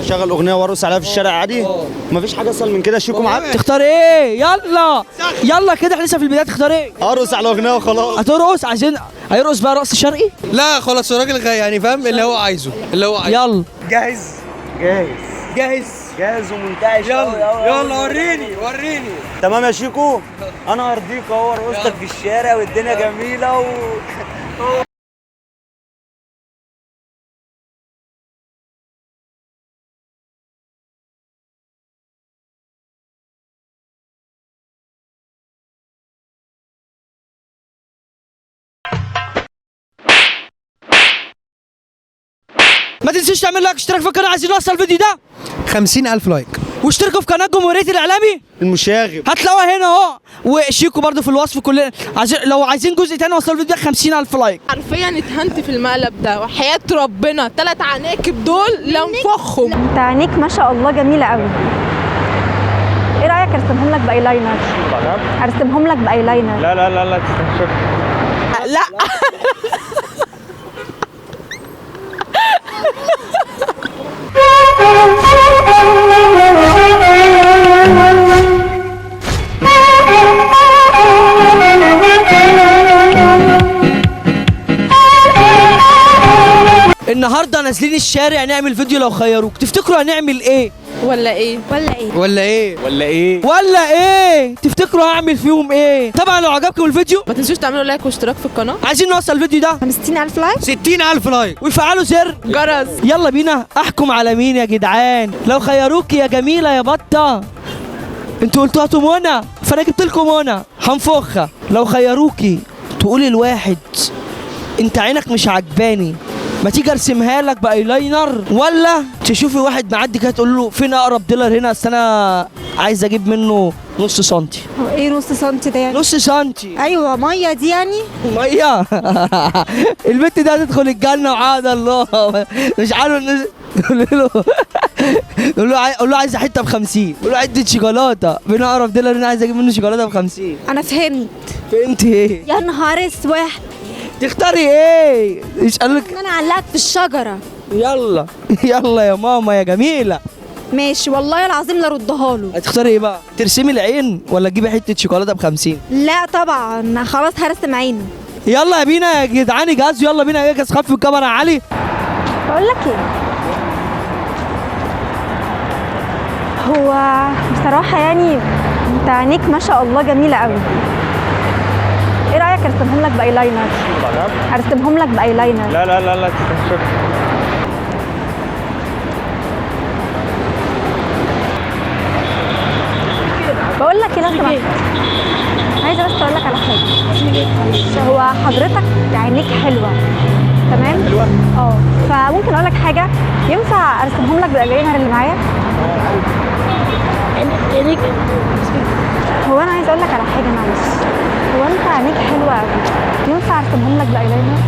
شغل اغنيه وارقص عليها في الشارع عادي؟ مفيش حاجه اسهل من كده. شيكو معاك؟ تختار ايه؟ يلا كده، احنا لسه في البدايه. تختار ايه؟ ارقص على الاغنيه وخلاص. هترقص؟ عايزين هيرقص بقى رقص شرقي؟ لا خلاص، الراجل يعني فاهم اللي هو عايزه. يلا جاهز ومنتعش. يلا وريني. تمام يا شيكو، انا هرضيك اهو، رقصتك في الشارع والدنيا جميله ما تنسيش تعمل لايك، اشتراك في القناه. عايزين نوصل الفيديو ده 50,000 لايك، واشتركوا في قناه جمهوريه الاعلامي المشاغب. هتلاقوها هنا اهو، وشيكو برضو في الوصف. كلنا لو عايزين جزء تاني وصلوا الفيديو ده 50,000 لايك. حرفيا اتهنت في المقلب ده، وحياة ربنا 3 عناكب دول لنفخهم. انت عينيك ما شاء الله جميله قوي. ايه رايك ارسمهم لك بايلاينر؟ ارسمهم لك بايلاينر. لا لا النهارده نازلين الشارع نعمل فيديو لو خيروك. تفتكروا هنعمل ايه؟ ولا ايه؟ تفتكروا هعمل فيهم ايه؟ طبعا لو عجبكم الفيديو ما تنسوش تعملوا لايك واشتراك في القناه. عايزين نوصل الفيديو ده 50,000 لايك. 60,000 لايك، ويفعلوا زر جرس. يلا بينا. احكم على مين يا جدعان؟ لو خيروكي يا جميله يا بطه، انتوا قلتوا هاتوا منى فانا جبت لكم منى هنفخها. لو خيروكي تقولي الواحد انت عينك مش عجباني، ما تيجي ارسمها لك بايلاينر، ولا تشوفي واحد معدي كده تقول له فين اقرب ديلر هنا، اصل انا عايز اجيب منه نص سنتي. هو ايه نص سنتي ده يعني؟ نص سنتي. ايوه ميه دي يعني. ميه. البنت دي هتدخل الجنه وعاد الله. مش عارف الناس. قول له عايز حته ب50، قول له عده شوكولاته، فين اقرب ديلر هنا عايز اجيب منه شوكولاته ب50. انا فهمت. فهمت ايه؟ يا نهار اسود. تختاري ايه؟ يسألك ان انا علقت في الشجره. يلا يا ماما يا جميله. ماشي والله العظيم لا ردها له. هتختاري ايه بقى؟ ترسمي العين ولا تجيبي حته شوكولاته ب50؟ لا طبعا خلاص هرسم عيني. يلا بينا يا جدعان جهزوا، يلا بينا. جهز خف الكاميرا يا علي. بقول لك ايه، هو بصراحه يعني انت عينيك ما شاء الله جميله قوي. ايه رايك ارسمهم لك بايلاينر؟ ارسمهم لك بايلاينر. لا بقول لك ايه لو سمحت، عايزه بس اقول لك على حاجه. هو حضرتك عينيك حلوه تمام؟ حلوه فممكن اقول لك حاجه، ينفع ارسمهم لك بالايلاينر اللي معايا؟ هو انا عايزه اقول لك على حاجه معلش، هو انت عينيك حلوه قوي، ينفع ارسمهم لك بالايلاينر؟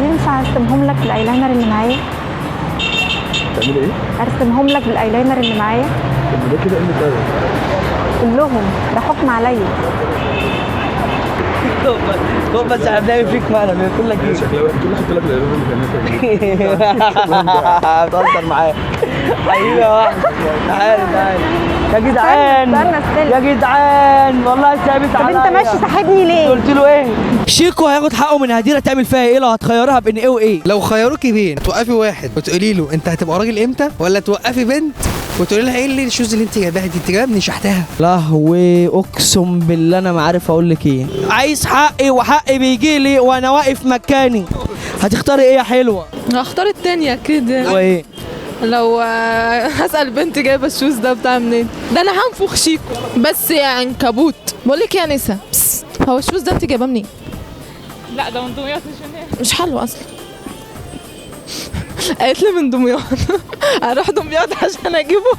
ينفع ارسمهم لك بالايلاينر اللي معايا؟ تعملي ايه؟ ارسمهم لك بالايلاينر اللي معايا؟ طب ده كده قله ادب. كلهم ده حكم عليا. طب بس هنعمل فيك مقلب بيقول لك ايه؟ شكلها كل حته لك الاعلان اللي كان بتهزر معايا حبيبي يا واحد. تعالى يا جدعان يا جدعان والله ثابت عليا. طب انت ماشي ساحبني ليه؟ قلت له ايه؟ شيكو هياخد حقه من هديره. تعمل فيها ايه لو هتخيرها بين ايه وايه؟ لو خيروكي بين توقفي واحد وتقولي له انت هتبقى راجل امتى، ولا توقفي بنت وتقول لها ايه اللي الشوز اللي انت جايباها دي؟ انت جايبها من شحتها. لهوي اقسم بالله انا ما عارف اقول لك ايه. عايز حقي وحقي بيجي لي وانا واقف مكاني. هتختاري ايه يا حلوه؟ هختار التانية كده. وايه؟ لو هسأل بنت جايبة الشوز ده بتاع منين؟ ده انا هنفخ شيكو بس يا عنكبوت. بقول لك يا نسا، هو الشوز ده انت جايباه منين؟ لا ده من دمياط مش من هنا. مش حلو اصلا. قالت لي من دمياط. هروح دمياط عشان اجيبه.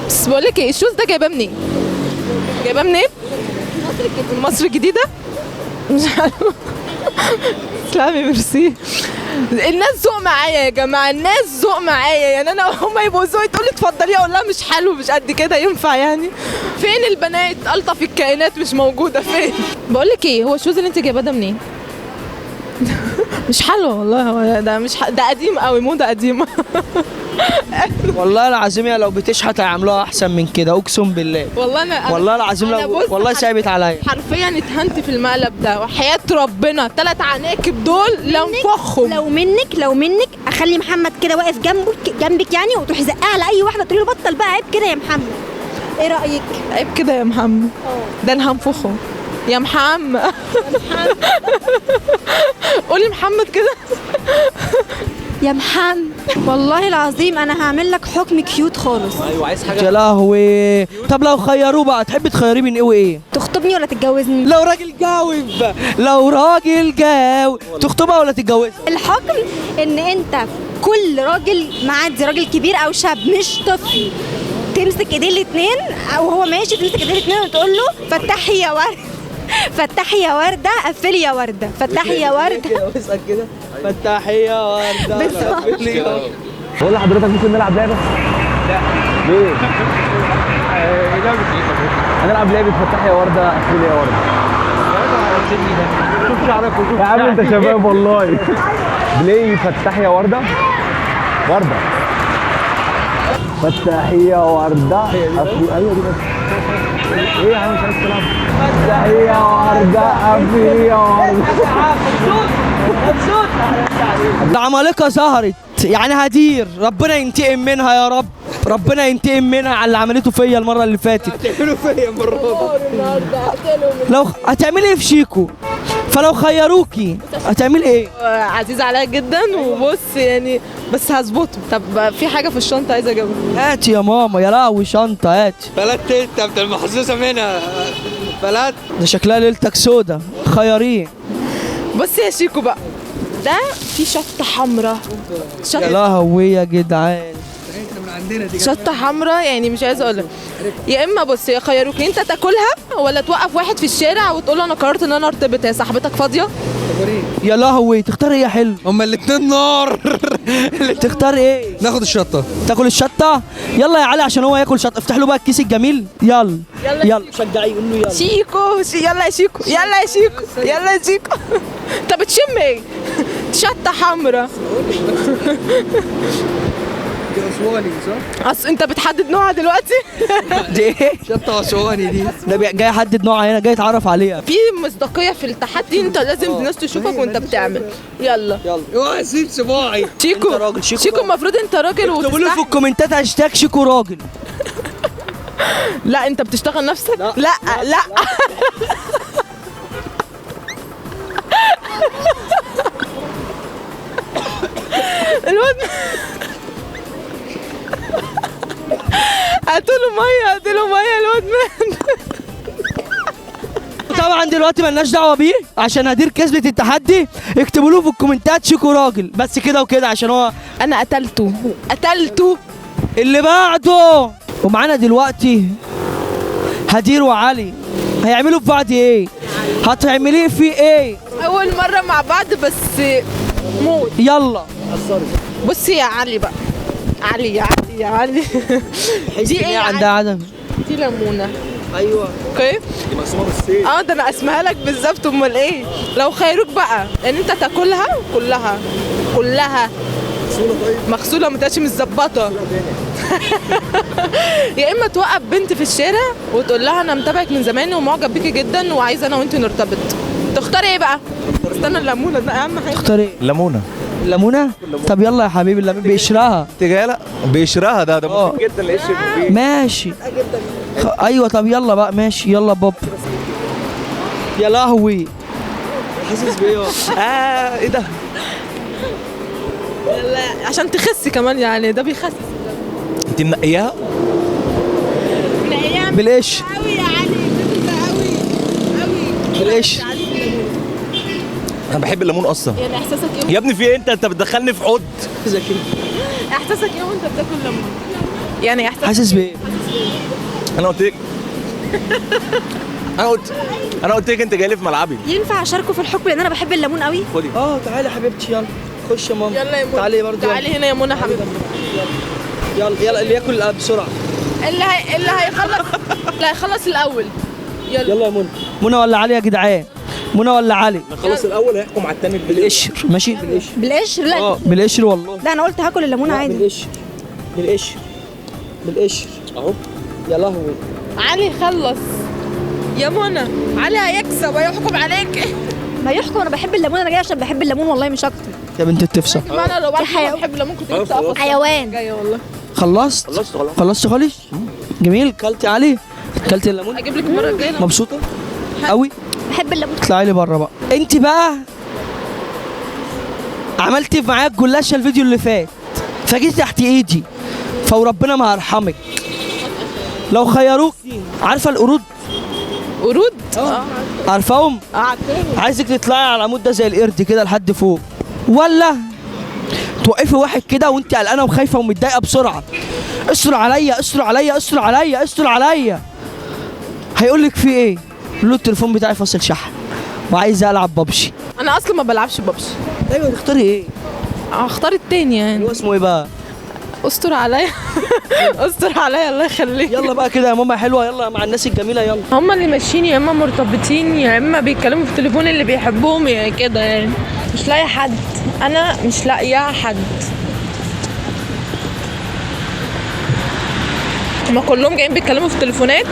بس بقول لك ايه، الشوز ده جايباه منين؟ جايباه منين؟ مصر الجديدة. مش حلو. تسلمي ميرسي. الناس ذوق معايا يا جماعه، الناس ذوق معايا يعني. انا هم يبقوا ذوقي تقول لي اتفضلي اقول لها مش حلو مش قد كده ينفع يعني؟ فين البنات؟ الطف الكائنات مش موجوده فين؟ بقول لك ايه، هو الشوز اللي انت جايباه ده منين؟ مش حلو والله. هو ده مش ده قديم قوي، موضه قديمه. والله العظيم يا لو بتشحت هيعملوها احسن من كده اقسم بالله. والله العظيم لو والله ثابت عليا. حرفيا اتهنت في المقلب ده وحياه ربنا. 3 عناكب دول لانفخهم. لو منك اخلي محمد كده واقف جنبك يعني، وتروحي زقها على اي واحده تقولي له بطل بقى عيب كده يا محمد. ايه رايك؟ عيب كده يا محمد. ده انا هنفخه يا محمد. قولي محمد كده. يا محمد والله العظيم انا هعمل لك حكم كيوت خالص. ايوه عايز حاجه. يا لهوي. طب لو خيروه بقى تحبي تخيريه بين ايه وايه؟ تخطبني ولا تتجوزني؟ لو راجل جاوب. لو راجل جاوب تخطبها ولا تتجوزها؟ الحكم ان انت كل راجل معدي، راجل كبير او شاب مش طفل، تمسك ايديه الاثنين او هو ماشي تمسك ايديه الاثنين وتقول له فتحي يا ورد، فتحي يا ورده، قفلي يا ورده، فتحي يا ورده. اسال كده فتحي يا ورده قفلي يا ورده. بقول لحضرتك ممكن نلعب لعبه؟ لا. ليه؟ هنلعب لعبه فتحي يا ورده قفلي يا ورده. شوف شعرك وشوف يا عم انت شباب والله. ليه فتحي يا ورده؟ ورده فتحي يا ورده قفلي. ايوه دي بس. ايه يا عم مش عايز تلعب؟ فتحي يا ورده قفلي يا ورده. ده عمالقه ظهرت يعني هدير، ربنا ينتقم منها يا رب. ربنا ينتقم منها على اللي عملته فيا المره اللي فاتت. هتعملوا فيا المره دي. لو هتعملي ايه في شيكو؟ فلو خيروكي هتعملي ايه؟ عزيز عليا جدا وبص يعني، بس هظبطه. طب في حاجه في الشنطه عايزه اجيبها. هاتي يا ماما. يا لهوي شنطه هاتي. بلدت انت بتاع المحظوظه منها. بلد ده شكلها ليلتك سودا. خيريه. بص يا شيكو بقى، ده في شطه حمراء. يا لهوي يا جدعان. شطه حمراء يعني مش عايزه اقول لك. يا اما بص يخيروك انت تاكلها ولا توقف واحد في الشارع وتقول له انا قررت ان انا ارتبط، هي صاحبتك فاضيه. يا لهوي تختار ايه يا حلو؟ هما الاثنين نار. تختار ايه؟ ناخد الشطه. تاكل الشطه؟ يلا يا علي عشان هو ياكل شطه. افتح له بقى الكيس الجميل. يلا يلا شجعيه قول له يلا. شيكو يلا يا شيكو، يلا يا شيكو، يلا يا شيكو. انت بتشم ايه؟ شطه حمراء. دي اسواني صح؟ انت بتحدد نوعها دلوقتي؟ دي ايه؟ شطه اسواني دي. ده جاي يحدد نوعها هنا، جاي يتعرف عليها. في مصداقيه في التحدي، انت لازم الناس تشوفك وانت بتعمل. يلا اوعى سيب صباعي. شيكو شيكو المفروض انت راجل اكتبوا له في الكومنتات هاشتاج شيكو راجل. لا انت بتشتغل نفسك. لا لا. الواد هاتوا له ميه، هاتوا له ميه الواد مان. طبعا دلوقتي مالناش دعوه بيه عشان هدير كسبت التحدي. اكتبوا له في الكومنتات شيكو راجل بس كده وكده عشان هو انا قتلته. اللي بعده. ومعانا دلوقتي هدير وعلي. هيعملوا في بعض ايه؟ هتعمليه في ايه؟ اول مره مع بعض بس موت. يلا بصي يا علي بقى. علي يا علي يا علي. دي ايه عندها عدم؟ دي ليمونه. ايوه اوكي. دي مقسومه بالسيف. ده انا اسمها لك بالظبط. امال ايه؟ لو خيروك بقى ان انت تاكلها كلها مغسوله ما تبقاش متظبطه. يا اما توقف بنت في الشارع وتقول لها انا متابعك من زمان ومعجب بيكي جدا وعايزه انا وانت نرتبط. تختاري ايه بقى؟ استنى الليمونه ده اهم حاجه. تختاري ايه؟ ليمونه. الليمونه؟ طب يلا يا حبيبي الليمون بيقشرها. تجالا بيقشرها ده مفيد جدا القشر فيه. ماشي. ايوه طب يلا بقى ماشي يلا بوب. يا لهوي حاسس بايه؟ ايه ده؟ لا عشان تخسي كمان يعني ده بيخسس. انت منقياها؟ منقياها بالقشر. قوي يا علي قوي قوي بالقشر. انا بحب الليمون اصلا. يعني احساسك ايه؟ يا ابني في ايه انت بتدخلني في حوض. احساسك ايه وانت بتاكل ليمون؟ يعني احساسك حاسس بايه؟ انا قلت لك انا قلت لك انت جاي لي في ملعبي. ينفع اشاركه في الحكم لان انا بحب الليمون قوي؟ خدي. تعالي يا حبيبتي يلا خش يا ماما. يلا يا منى تعالي برضه. تعالي هنا يا منى حبيبتي. يلا اللي ياكل بسرعه. اللي هيخلص الاول. يلا يا منى. منى ولا علي يا جدعان؟ منى ولا علي؟ خلاص الاول هيحكم على الثاني بالقشر ماشي؟ بالقشر؟ لا بالقشر والله. لا انا قلت هاكل الليمون عادي. بالقشر اهو. يا لهوي علي خلص يا منى. علي هيكسب ويحكم عليك. ما يحكم، انا بحب الليمون، انا جايه عشان بحب الليمون والله مش اكتر. يا بنت التفسح. انا لو بحب الليمون كنت جبت قفص حيوان. جايه والله. خلصت خالص. جميل. كلتي علي؟ كلتي الليمون؟ اجيب لك المره الجايه. مبسوطه قوي؟ بحب الليمون. اطلعي لي بره بقى. انت بقى عملتي معايا الجلاشه الفيديو اللي فات فجيتي تحت ايدي فوربنا ما هرحمك. لو خيروك، عارفه القرود؟ قرود؟ عارفاهم؟ عارفاهم. عايزك تطلعي على العمود ده زي القرد كده لحد فوق، ولا توقفي واحد كده وانت قلقانه وخايفه ومتضايقه بسرعه، استر عليا استر عليا استر عليا استر عليا، هيقول لك في ايه؟ قول له التليفون بتاعي فاصل شحن وعايز العب ببجي. انا اصلا ما بلعبش ببجي. ايوه تختاري ايه؟ هختار التاني يعني. هو اسمه ايه بقى؟ استر عليا. استر عليا الله يخليك. يلا بقى كده يا ماما حلوه، يلا مع الناس الجميله يلا. هما اللي ماشيين يا اما مرتبطين يا اما بيتكلموا في التليفون اللي بيحبوهم يا كده يعني. مش لاقيه حد، انا مش لاقيه حد. هما كلهم جايين بيتكلموا في التليفونات.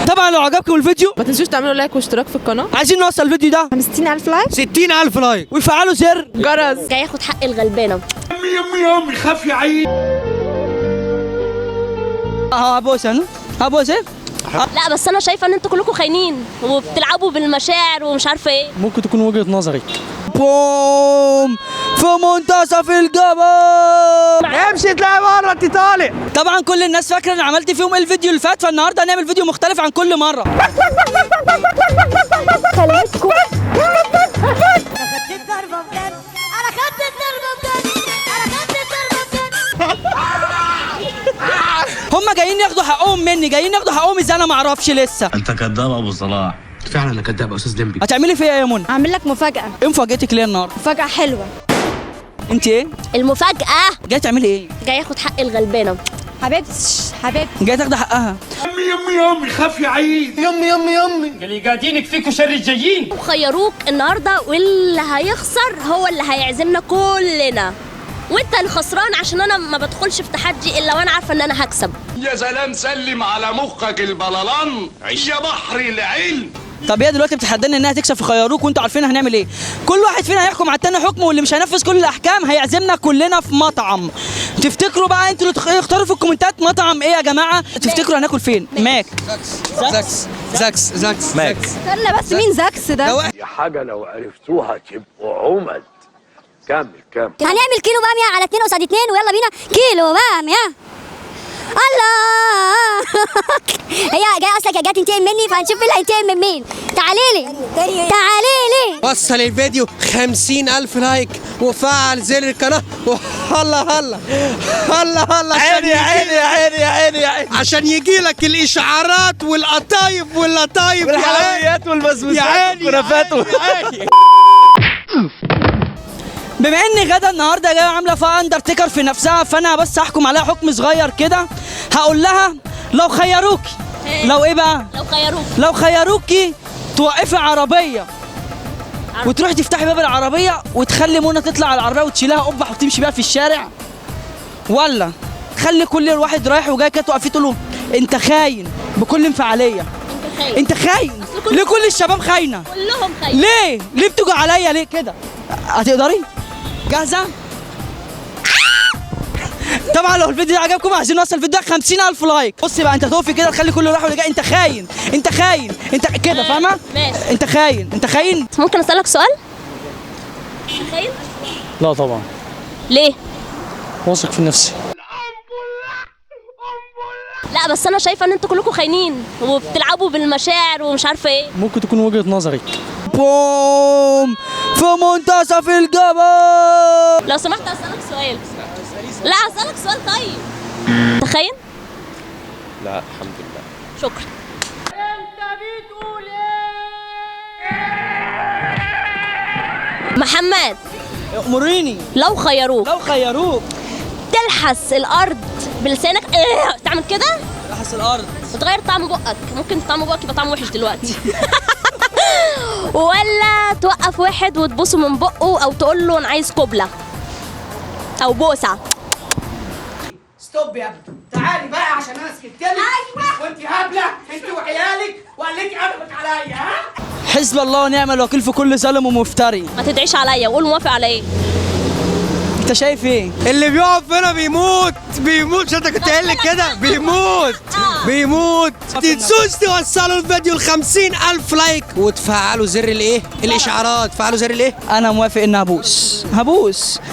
طبعا لو عجبكم الفيديو ما تنسوش تعملوا لايك واشتراك في القناه. عايزين نوصل الفيديو ده 60,000 لايك. 60,000 لايك ويفعلوا زر جرس. جاي ياخد حق الغلبانه. يوم خاف يعيد. هبوس انا هبوس ايه؟ لا بس انا شايفه ان انتوا كلكم خاينين وبتلعبوا بالمشاعر ومش عارفه ايه. ممكن تكون وجهة نظرك. بوم في منتصف الجبل. امشي اطلعي بره انت طالع. طبعا كل الناس فاكره ان عملت فيهم ايه الفيديو اللي فات، فالنهارده هنعمل فيديو مختلف عن كل مره. خليتكم هم جايين ياخدوا حقهم مني، جايين ياخدوا حقهم ازاي انا ما اعرفش لسه. انت كذاب ابو صلاح. فعلا انا كداب يا استاذ لمبي. هتعملي فيا ايه يا منى؟ اعمل لك مفاجأة. ايه مفاجأتك ليه النهارده؟ مفاجأة حلوة. انت ايه؟ المفاجأة جاي تعملي ايه؟ جاي ياخد حق الغلبانة. حبيبتي جاي تاخدي حقها. يومي خاف يعيد. يمي اللي قاعدين يكفيكوا شر الجايين. وخيروك النهارده واللي هيخسر هو اللي هيعزمنا كلنا، وانت الخسران عشان انا ما بدخلش في تحدي الا وانا عارفه ان انا هكسب. يا سلام سلم على مخك البلالان يا بحر العلم. طب هي دلوقتي بتتحداني انها تكسب في خيروك وانتوا عارفين هنعمل ايه؟ كل واحد فينا هيحكم على التاني حكم، واللي مش هينفذ كل الاحكام هيعزمنا كلنا في مطعم. تفتكروا بقى انتوا اللي اختاروا في الكومنتات مطعم ايه يا جماعه؟ تفتكروا هناكل فين؟ ماك. زاكس ماك. استنى بس مين زاكس ده؟ دي حاجه لو عرفتوها تبقوا عمد. كمل هنعمل كيلو باميه على 2 قصاد 2 ويلا بينا كيلو باميه. الله. هي جايه اصلك جايه تنتقم مني، فهنشوف مين اللي هينتقم من مين. تعالي لي تعالي لي. وصل الفيديو 50,000 لايك وفعل زر القناه هلا هلا هلا هلا. عيني يا عيني يا عيني يا عيني يا عيني. عشان يجي لك الاشعارات والقطايف واللطايف والحلويات والبسبوسات والكنافات. بما ان غدا النهارده جايه عامله فيها اندرتيكر في نفسها، فانا بس هحكم عليها حكم صغير كده. هقول لها لو خيروكي، لو ايه بقى؟ لو خيروكي توقفي عربيه وتروحي تفتحي باب العربيه وتخلي منى تطلع على العربيه وتشيلها قبح وتمشي بيها في الشارع، ولا تخلي كل واحد رايح وجاي كده توقفيه تقول له انت خاين بكل انفعاليه، خاين. انت خاين. ليه كل الشباب خاينه؟ كلهم خاين. ليه بتجوا عليا ليه كده؟ هتقدري؟ جاهزه؟ طبعا لو الفيديو ده عجبكم عايزين نوصل الفيديو ده 50,000 لايك. بصي بقى انت تقفي كده تخلي كله راح واللي جاي. انت خاين انت كده فاهمه؟ ماشي. انت خاين. ممكن اسالك سؤال؟ خاين؟ لا طبعا. ليه؟ واثق في نفسي. لا بس انا شايفه ان انتوا كلكم خاينين وبتلعبوا بالمشاعر ومش عارفه ايه. ممكن تكون وجهة نظرك. بوم في منتصف الجبل. لو سمحت اسالك سؤال. لا اسالك سؤال طيب. انت خاين؟ لا الحمد لله. شكرا. محمد امريني. لو خيروك تلحس الارض بلسانك تعمل كده لحس الارض وتغير طعم بقك، ممكن طعم بقك يبقى طعم وحش دلوقتي ولا توقف واحد وتبوسه من بقه او تقول له انا عايز قبله او بوسه. ستوب يا ابني، تعالي بقى عشان انا سكت لك. ايوه وانت هبله انت وعيالك وقالك قلبك عليا. ها حسبي الله ونعم الوكيل في كل ظالم ومفتري. ما تدعيش عليا وقول موافق على ايه. انت شايف ايه؟ اللي بيقف هنا بيموت مش انت كنت قايل لك كده؟ بيموت. ما تنسوش توصلوا الفيديو ل 50,000 لايك وتفعلوا زر الايه؟ الاشعارات. فعلوا زر الايه؟ انا موافق ان هبوس.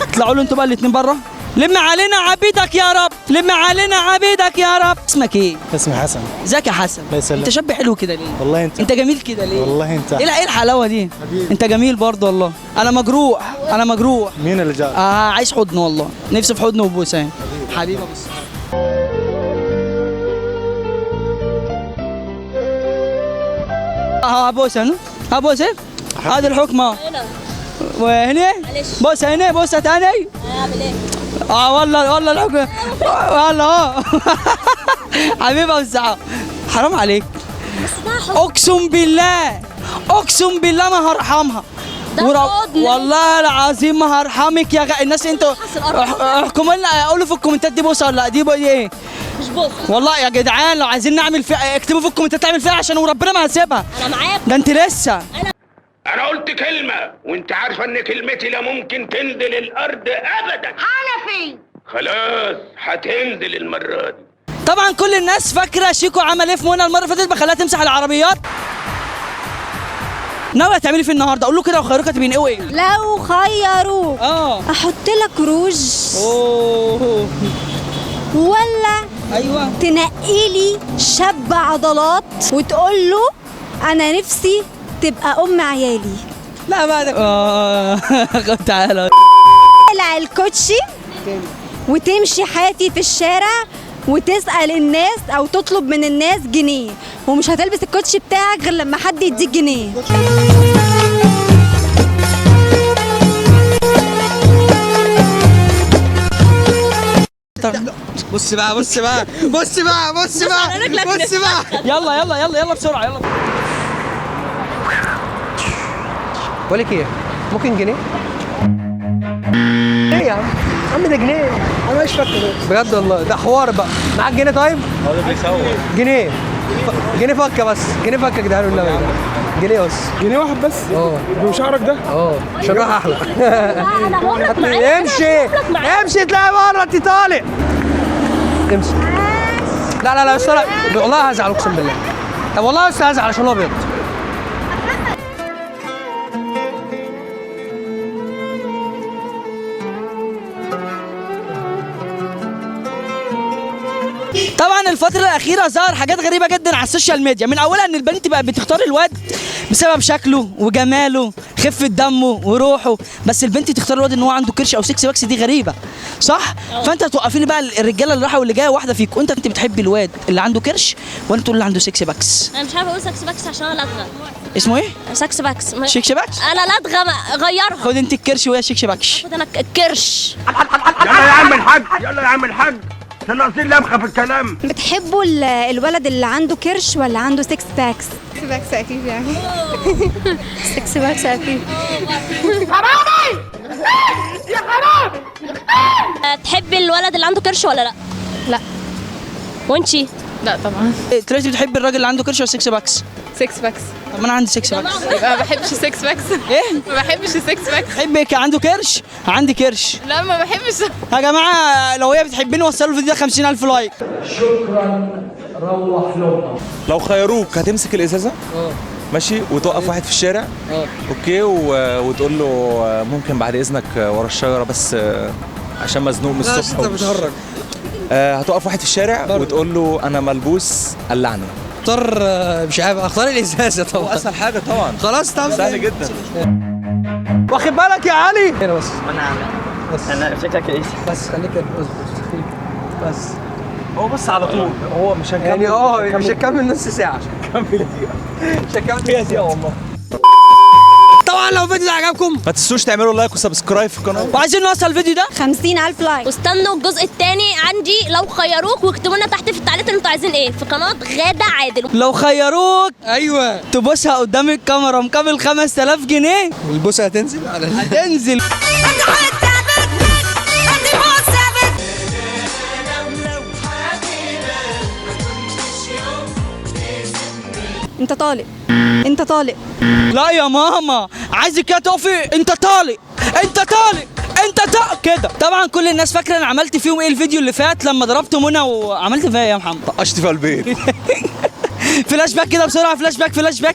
اطلعوا له انتوا بقى الاثنين بره. لم علينا عبيدك يا رب، لم علينا عبيدك يا رب. اسمك ايه؟ اسمي حسن. ازيك يا حسن؟ الله يسلمك. انت شاب حلو كده ليه؟ والله انت جميل كده ليه؟ والله انت. ايه الحلاوه دي؟ حبيبي. انت جميل برضه والله. انا مجروح. مين اللي جاء؟ عايز حضن والله، نفسي في حضن وبوسه. حبيبي بص. هبوس هذا الحكم وهنا بوسه هنا بوسه ثاني. اعمل ايه؟ والله الحكم والله حبيبي وسعه. حرام عليك. اقسم بالله ما هرحمها. والله العظيم ما هرحمك يا الناس. انتوا احكموا لنا، قولوا في الكومنتات دي بوسه ولا لا. دي ايه؟ مش بوسه والله يا جدعان. لو عايزين نعمل فيها اكتبوا في الكومنتات نعمل فيها عشان وربنا ما هسيبها. انا معاك. ده انت لسه. انا قلت كلمة وانت عارفة ان كلمتي لا ممكن تنزل الارض ابدا. حنفي خلاص هتنزل المرة دي. طبعا كل الناس فاكره شيكو عمل ايه في منى المره اللي فاتت بخلاها تمسح العربيات. ناوي هتعملي في النهارده؟ اقول له كده وخيروك هتبقين ايه؟ لو خيروك احط لك روج ولا ايوه تنقي لي شاب عضلات وتقول له انا نفسي تبقى ام عيالي. لا بعد تعالى تقلع الكوتشي وتمشي حياتي في الشارع وتسأل الناس او تطلب من الناس جنيه ومش هتلبس الكوتشي بتاعك غير لما حد يديك جنيه. بص بقى يلا بسرعه يلا. بقول لك ايه؟ ممكن جنيه؟ ايه يا عم ده جنيه. انا مش فاكر بجد والله. ده حوار بقى. معاك جنيه طيب؟ ده بيصور. جنيه فكه بس. جنيه فكه يا جدعان والنبي. جنيه بس. جنيه واحد بس؟ بشعرك ده؟ شكلك احلى. انا هقول لك معايا. امشي اطلعي بره انت طالع. امشي. لا بس والله هزعل اقسم بالله. طب والله بس هزعل عشان هو ابيض. طبعا الفترة الأخيرة ظهر حاجات غريبة جدا على السوشيال ميديا. من أولها إن البنت بقت بتختار الواد بسبب شكله وجماله، خفة دمه وروحه، بس البنت تختار الواد إن هو عنده كرش أو سكس باكس. دي غريبة صح؟ فأنت توقفيني بقى الرجالة اللي راحة واللي جاية واحدة فيكم. أنت بتحبي الواد اللي عنده كرش ولا تقول اللي عنده سكس باكس؟ انا مش عارفه اقول سكس باكس عشان انا لدغه. اسمه إيه؟ سكس باكس. شيكش باكس؟ انا لدغه غيرها. خد أنت الكرش وهي شيكش باكس. خد أنا الكرش. يلا يا عم الحاج احنا ناقصين لمخه في الكلام. بتحبوا الولد اللي عنده كرش ولا عنده سكس باكس؟ سكس باكس اكيد يعني. سكس باكس اكيد. حرامي يا حرامي. تحبي الولد اللي عنده كرش ولا لا؟ لا. وانتي؟ لا طبعا. دلوقتي بتحبي الراجل اللي عنده كرش ولا 6 باكس؟ 6 باكس. طب ما انا عندي 6 باكس. يبقى ما بحبش 6 باكس. ايه؟ ما بحبش 6 باكس. بتحبي عنده كرش؟ عندي كرش. لا ما بحبش. يا جماعه لو هي بتحبني وصلوا الفيديو ده 50,000 لايك. شكرا، روح لهم. لو خيروك هتمسك الازازه ماشي وتوقف واحد في الشارع اوكي وتقول له ممكن بعد اذنك ورا الشجره بس عشان مزنوق من الصبح. انت بتهرج. هتوقف واحد في الشارع وتقول له انا ملبوس قلعني. اختار مش عارف، اختار الازازه طبعا. هو اسهل حاجه طبعا. خلاص تعمل سهل جدا. واخد بالك يا علي؟ هنا بس. انا شكلك ايه؟ بس خليك بس. هو بص على طول هو مش هنكمل يعني مش هنكمل نص ساعه. مش هنكمل فيها دقيقه والله. طبعا لو الفيديو ده عجبكم ما تنسوش تعملوا لايك وسبسكرايب في القناه. وعايزين نوصل الفيديو ده 50,000 لايك. واستنوا الجزء الثاني عندي لو خيروك، واكتبوا لنا تحت في التعليقات انتوا عايزين ايه في قناه غادة عادل. لو خيروك ايوه تبوسها قدام الكاميرا مقابل 5000 جنيه والبوسه هتنزل على هتنزل. انت طالق، انت طالق. لا يا ماما عايزك كده تقفي. انت طالق، انت طالق، انت طالق كده. طبعا كل الناس فاكره انا عملت فيهم ايه الفيديو اللي فات لما ضربت منى وعملت فيها ايه يا محمد؟ طقشت في البيت. فلاش باك كده بسرعه، فلاش باك فلاش باك.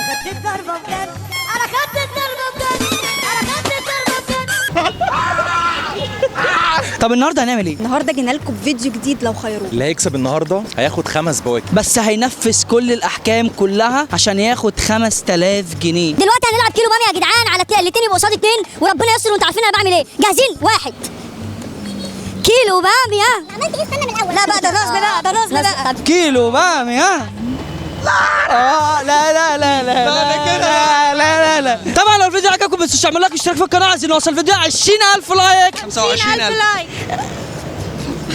طب النهارده هنعمل ايه؟ النهارده جينا لكم بفيديو جديد لو خيروك. اللي هيكسب النهارده هياخد 5 بواكي بس هينفذ كل الاحكام كلها عشان ياخد 5000 جنيه. دلوقتي هنلعب كيلو باميه يا جدعان، على الاتنين يبقوا قصاد اتنين وربنا يستر وانتوا عارفين انا بعمل ايه. جاهزين؟ 1 كيلو باميه. عملت ايه؟ استنى من الاول. لا بقى ده الرسم بقى، ده الرسم بقى. كيلو باميه. لا لا لا لا لا لا لا. طبعا لو الفيديو عجبكم بس تعملوا لايك واشتراك في القناه. عايزين نوصل الفيديو 20,000 لايك. 25,000 لايك.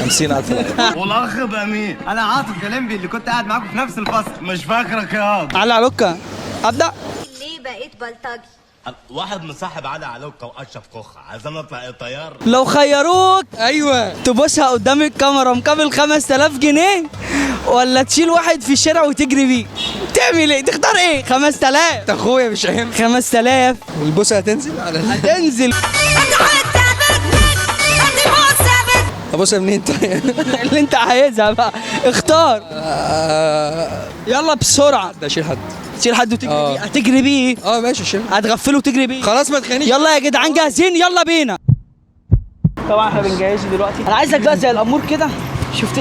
50,000 لايك. والاخ بقى مين؟ انا عاطف جلمبي اللي كنت قاعد معاكم في نفس الفصل. مش فاكرك يا عم. علي علوكة ابدا. ليه بقيت بلطجي؟ واحد مصاحب علي علوكة واشرف كوخه، عايزين نطلع طيار. لو خيروك ايوه تبوسها قدام الكاميرا مقابل 5000 جنيه ولا تشيل واحد في الشارع وتجري بيه، تعمل ايه؟ تختار ايه؟ 5000. انت اخويا مش عين. 5000 والبوسه هتنزل على هتنزل. ابوسها منين طيب؟ اللي انت عايزها بقى اختار. يلا بسرعه. ده اشيل حد. تشيل حد وتجري بيه. هتجري بيه؟ ماشي شيل. هتغفله وتجري بيه. خلاص ما تخانيش. يلا يا جدعان جاهزين؟ يلا بينا. طبعا احنا بنجهز دلوقتي. انا عايزك بقى زي الامور كده.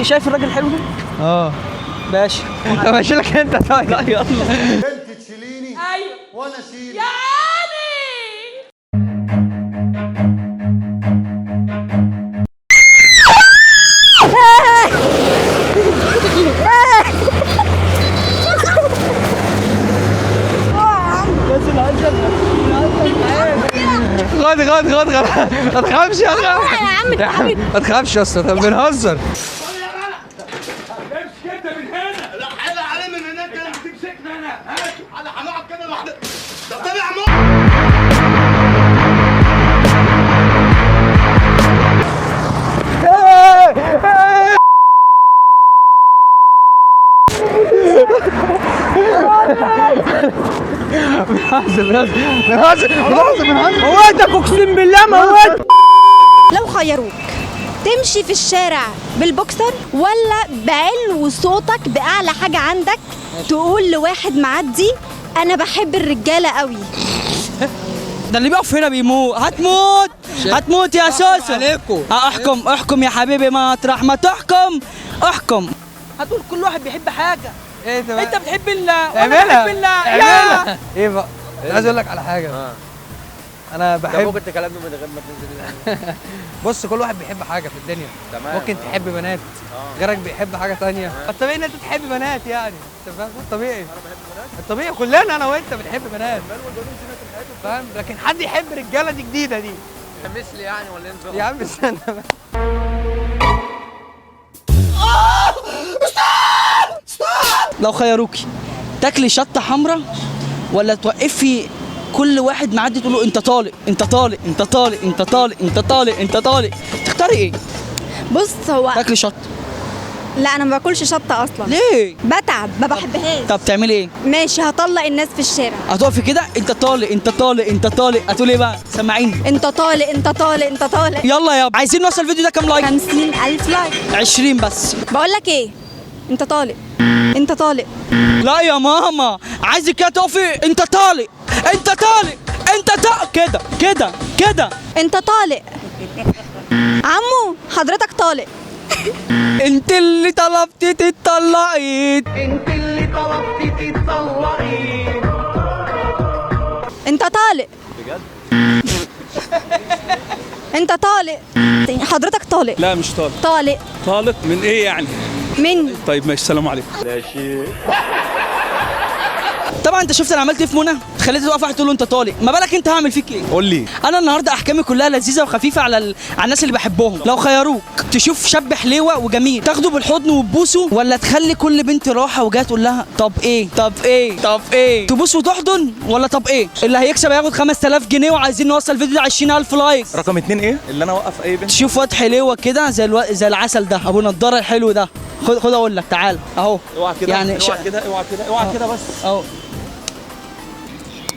شايف الراجل الحلو ده؟ باشا. طب اشيلك انت طيب. لا يلا. انت تشيليني. ايوه وانا اشيلك. يا خد ما تخافش يا عم. ما تخافش يا اسطى، طب بنهزر. امشي انت من هنا. لا حل عليه من هناك. انا هتمسكنا انا. هنقعد كده لوحدنا. طب طلع بنهزر. موتك اقسم بالله موتك. لو خيروك تمشي في الشارع بالبوكسر ولا بعلو صوتك بأعلى حاجة عندك تقول لواحد معدي أنا بحب الرجالة قوي؟ ده اللي بيقف هنا بيموت. هتموت يا سوسو. عليكم. احكم يا حبيبي مطرح ما تحكم احكم. هتقول كل واحد بيحب حاجه. ايه ده؟ انت بتحب الله اعملها. وانا بحب الله. اعملها. ايه بقى؟ عايز اقول لك على حاجه. انا بحب. ممكن تكلمني من غير ما تنزل. بص كل واحد بيحب حاجه في الدنيا. تمام. ممكن تحب بنات غيرك بيحب حاجه تانية. الطبيعي ان انت تحب بنات يعني. انت فاهم؟ الطبيعي. انا بحب بنات. الطبيعي كلنا انا وانت بنحب بنات. فاهم؟ لكن حد يحب رجاله دي جديده دي. مثلي يعني ولا انت؟ يا عم استنى بقى. لو خيروكي تاكلي شطه حمراء ولا توقفي كل واحد معدي تقول له انت طالق انت طالق انت طالق انت طالق انت طالق انت طالق، تختاري ايه؟ بص هو تاكلي شطه. لا انا ما باكلش شطه اصلا. ليه؟ بتعب، ما بحبهاش. طب تعملي ايه؟ ماشي هطلق الناس في الشارع. هتقفي كده انت طالق انت طالق انت طالق، هتقول ايه بقى؟ سمعيني. انت طالق انت طالق انت طالق. يلا يابا، عايزين نوصل الفيديو ده كام لايك؟ 50,000 لايك. 20 بس. بقول لك ايه؟ انت طالق انت طالق. لا يا ماما، عايزك كده تقفي انت طالق انت طالق انت طالق كده كده كده. انت طالق. عمو حضرتك طالق. انت اللي طلبتي تتطلقي. انت اللي طلبتي تتطلقي. انت طالق. بجد؟ انت طالق. حضرتك طالق. لا مش طالق. طالق. طالق من ايه يعني؟ من طيب ماشي، السلام عليكم. ماشي. طبعا انت شفت انا عملت ايه في منى؟ خليته توقف واحد تقول له انت طالق، ما بالك انت هعمل فيك ايه؟ قول لي. انا النهارده احكامي كلها لذيذه وخفيفه على على الناس اللي بحبهم. لو خيروك تشوف شاب حليوه وجميل تاخده بالحضن وتبوسه، ولا تخلي كل بنت راحه وجايه تقول لها طب ايه طب ايه طب ايه، تبوس وتحضن ولا طب ايه؟ اللي هيكسب هياخد 5000 جنيه، وعايزين نوصل الفيديو ده 20000 لايك. رقم 2 ايه؟ اللي انا اوقف اي بنت تشوف واد حليوه كده زي العسل ده، ابو نضاره الحلو ده. خد اقول لك تعال اهو. اوعى كده يعني اوعى كده اوعى كده اوعى كده بس اهو.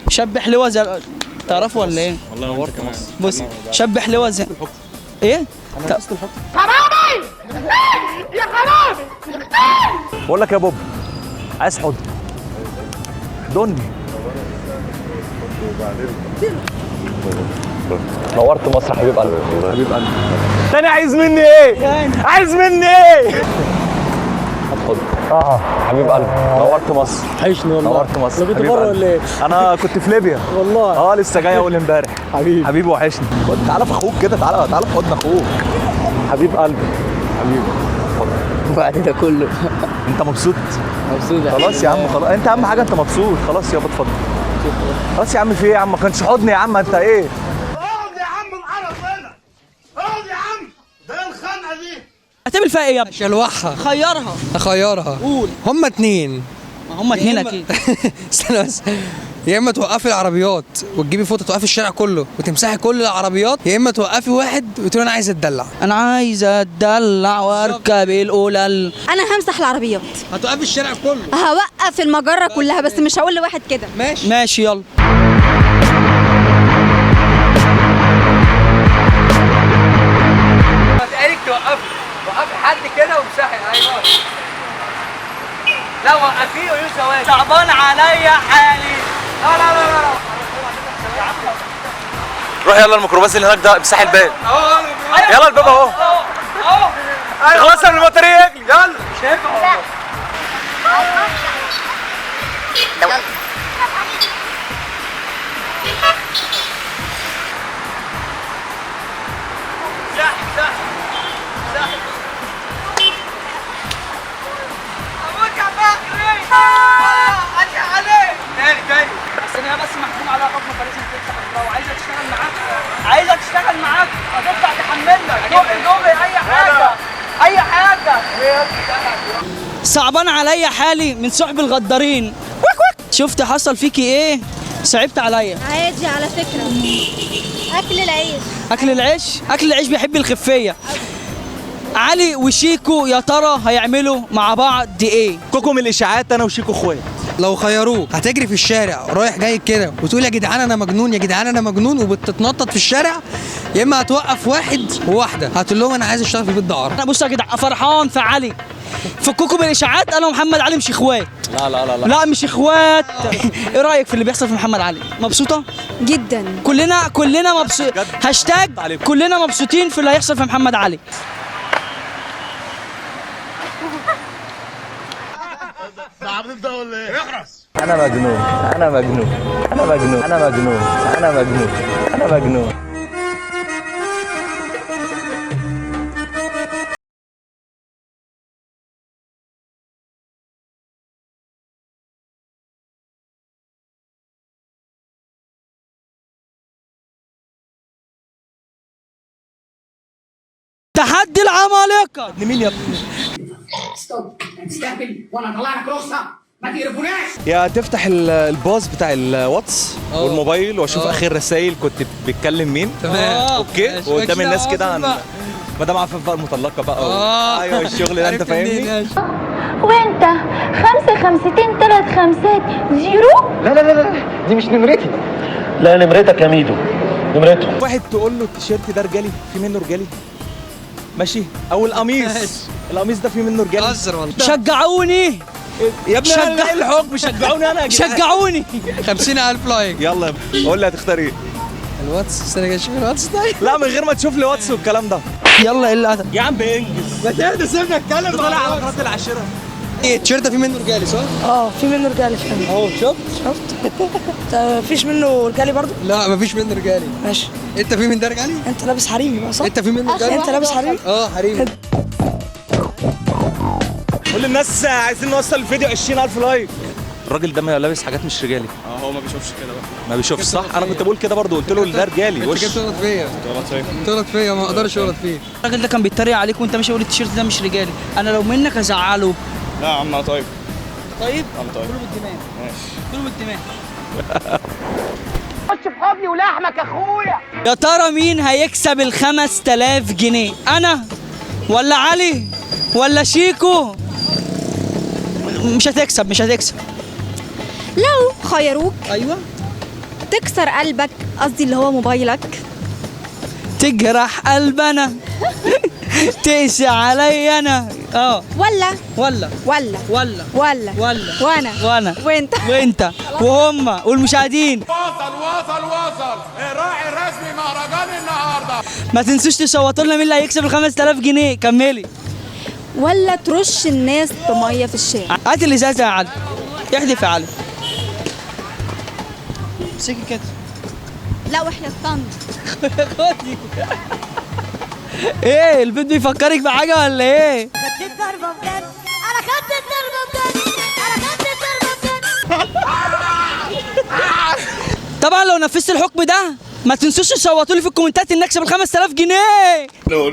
شاب حلوه زي تعرفه ولا ايه؟ والله نورت مصر. بص شاب حلوه زي ايه؟ انا لبست الحكم. حرامي يا حرامي. بقول لك يا بوب، عايز حضن. دني. نورت مصر حبيب قلبي. حبيب قلبي. تاني عايز مني ايه؟ عايز مني ايه؟ حبيب قلبي، نورت مصر. عيشني والله. نورت مصر. كنت بره ولا ايه؟ انا كنت في ليبيا والله. لسه جاي اول امبارح. حبيبي وحشني. تعالى في اخوك كده، تعالى في حضن اخوك. حبيب قلبي. حبيبي. بعد ده كله انت مبسوط؟ مبسوط. خلاص يا عم، خلاص انت اهم حاجه انت مبسوط. خلاص يابا اتفضل. خلاص يا عم، في ايه يا عم؟ ما كانش حضن يا عم، انت ايه؟ اقعد يا عم القرف هنا. اقعد يا عم، ده ايه الخنقه دي؟ هتعمل فيها ايه يا ابني؟ شلوحها. خيرها. اخيرها. قول. هما اتنين. ما هما اتنين اكيد. استنى بس. يا اما توقفي العربيات وتجيبي فوطه توقفي الشارع كله وتمسحي كل العربيات، يا اما توقفي واحد وتقولي انا عايز اتدلع. انا عايز اتدلع واركب الاولى. انا همسح العربيات. هتوقفي الشارع كله. هوقف المجره كلها، بس مش هقول لواحد كده. ماشي يلا. هتقالك توقفي حد كده وامسحي. ايوه لا وقفيه وقولي ثواني. صعبان عليا حالي. لا لا لا لا روح يلا الميكروباص اللي هناك ده، امسحي الباب. يلا الباب اهو. خلاص من المطريه يجري. يلا شايفها. بس انا بس محكوم عليها حكم فلازم تفتح الله، وعايزه تشتغل معاك عايزه تشتغل معاك هتطلع تحمل لك دوبي اي حاجه اي حاجه. صعبان عليا حالي من صحب الغدارين. شفت حصل فيكي ايه؟ صعبت عليا. عادي على فكره. اكل العيش. اكل العيش؟ اكل العيش بيحب الخفيه. علي وشيكو يا ترى هيعملوا مع بعض ايه؟ كوكو من الاشاعات، انا وشيكو اخوات. لو خيروك هتجري في الشارع رايح جاي كده وتقول يا جدعان انا مجنون يا جدعان انا مجنون وبتتنطط في الشارع، يا اما هتوقف واحد وواحده هتقول لهم انا عايز اشتغل في البيت دعاره. انا بص يا جدع فرحان في علي في كوكو من الاشاعات. انا ومحمد علي مش اخوات. لا لا لا لا مش اخوات. ايه رايك في اللي بيحصل في محمد علي؟ مبسوطه جدا. كلنا مبسوطين. هاشتاج كلنا مبسوطين في اللي هيحصل في محمد علي. ده عبد ده ولا ايه؟ اخرس. انا مجنون انا مجنون انا مجنون انا مجنون انا مجنون انا مجنون. تحدي العمالقه. لمين يا ابني؟ ستوب استهبل وانا طلع لك رخصه ما تقرفوناش. يا تفتح الباص بتاع الواتس والموبايل واشوف اخر رسائل كنت بتكلم مين. تمام. اوكي وقدام الناس كده مدام عفاف بقى المطلقه بقى ايوه الشغل ده انت فاهمني. وانت 5 خمستين 3 خمسات 0. لا دي مش نمرتي. لا نمرتك يا ميدو، نمرته. واحد تقول له التيشيرت ده رجالي، في منه رجالي ماشي، او القميص ده في منه رجالي. هزر والله. شجعوني يا ابني ايه الحكم؟ شجعوني انا يا جدعان. شجعوني 50,000 لايك. يلا قول لي هتختار ايه؟ الواتس. استنى كده اشوف الواتس. طيب لا من غير ما تشوف لي واتس والكلام ده. يلا ايه اللي قتل يا عم انجز. ما تهدى سيبنا نتكلم. طالع على قناه العاشره. ايه التيشيرت ده في منه رجالي صح؟ في منه رجالي فعلا. اهو شفت؟ مفيش منه رجالي برضو؟ لا مفيش منه رجالي. ماشي. انت في من ده رجالي؟ انت لابس حريمي بقى صح؟ انت في منه رجالي؟ انت لابس حريمي؟ حريمي. قول للناس عايزين نوصل الفيديو 20,000 لايك. الراجل ده لابس حاجات مش رجالي. هو ما بيشوفش كده بقى. ما بيشوفش صح؟ انا كنت بقول كده برضه، قلت له ده رجالي وش. انت تغلط فيا. تغلط فيا ما اقدرش اغلط فيه. الراجل ده كان بيتريق عليك وانت ماشي يقول التيشيرت ده مش رجالي، انا لو منك ازعله. لا يا عم انا طيب. طيب؟ انا طيب. كله بالدماغ. ماشي. كله بالدماغ. خش في حضني ولحمك اخويا. يا ترى مين هيكسب ال 5000 جنيه؟ انا ولا علي ولا شيكو؟ مش هتكسب. لو خيروك ايوه تكسر قلبك، قصدي اللي هو موبايلك، تجرح قلبنا تقسي علي انا ولا وانا وانت وهم والمشاهدين. وصل الراعي الرسمي مهرجان النهارده. ما تنسوش تصوتوا لنا مين اللي هيكسب ال 5000 جنيه. كملي. ولا ترش الناس بميه في الشارع. هات الازازه يا علي، احدف يا علي. امسكي كده. لا وحياة طنط. ايه البيت بيفكرك بحاجه ولا ايه؟ خدت الضربة بجد. انا خدت الضربة بجد. طبعا لو نفذت الحكم ده ما تنسوش تصوتوا لي في الكومنتات ان اكسب ال 5000 جنيه. نو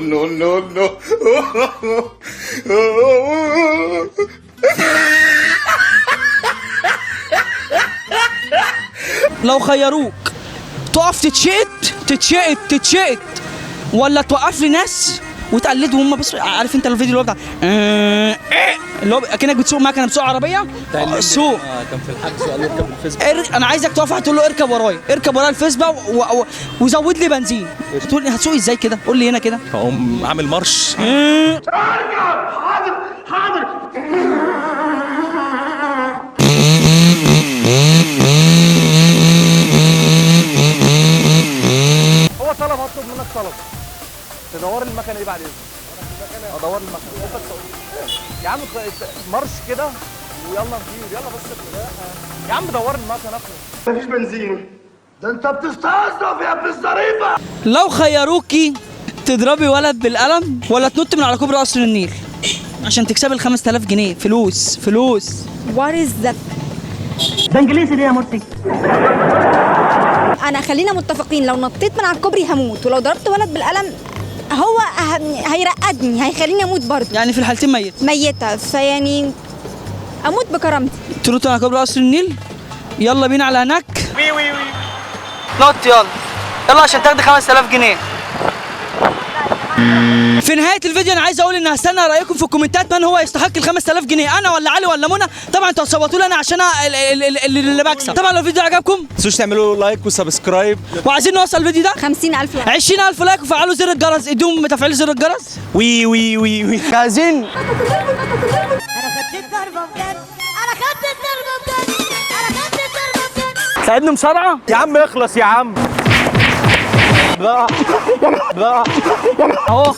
لو خيروك تقف تتشقت ولا توقف لي ناس وتقلدهم هم بس. عارف انت الفيديو اللي هو بتاع اللي هو اكنك بتسوق مكنه، بتسوق عربيه سوق. كان في الحجز وقال لي اركب الفيسبا. انا عايزك تقف تقول له اركب ورايا الفيسبا وزود لي بنزين. تقول هتسوق ازاي كده؟ قول لي هنا كده. اقوم عامل مارش. حاضر. هو هطلب منك طلب تدور لي المكنه دي بعد اذنك. ادور لي المكنه يا عم. مارش كده ويلا نطير يلا بس يا عم. دور لي المكنه. مفيش بنزين. ده انت بتستظرف يا ابن الظريفه. لو خيروكي تضربي ولد بالقلم ولا تنط من على كوبري قصر النيل عشان تكسبي ال 5000 جنيه. فلوس. وات از ذات؟ ده انجليزي ليه يا مرتي؟ انا خلينا متفقين لو نطيت من على الكوبري هموت، ولو ضربت ولد بالقلم هو هيرقدني هيخليني اموت برضه. يعني في الحالتين ميتة فيعني اموت بكرامتي. تنط على كوبري قصر النيل. يلا بينا على هناك. وي نط يلا عشان تاخدي 5000 جنيه. في نهايه الفيديو انا عايز اقول ان هستنى رايكم في الكومنتات من هو يستحق ال 5000 جنيه، انا ولا علي ولا منى. طبعا انتوا هتصوتوا لي انا عشان اللي بكسب. طبعا لو الفيديو عجبكم ما تنسوش تعملوا لايك وسبسكرايب، وعايزين نوصل الفيديو ده 50000 لايك 20000 لايك، وفعلوا زر الجرس. ادوهم تفعيل زر الجرس. وي جاهزين. انا خدت الضربة بجد. ساعدني بسرعه يا عم. اخلص يا عم. اهو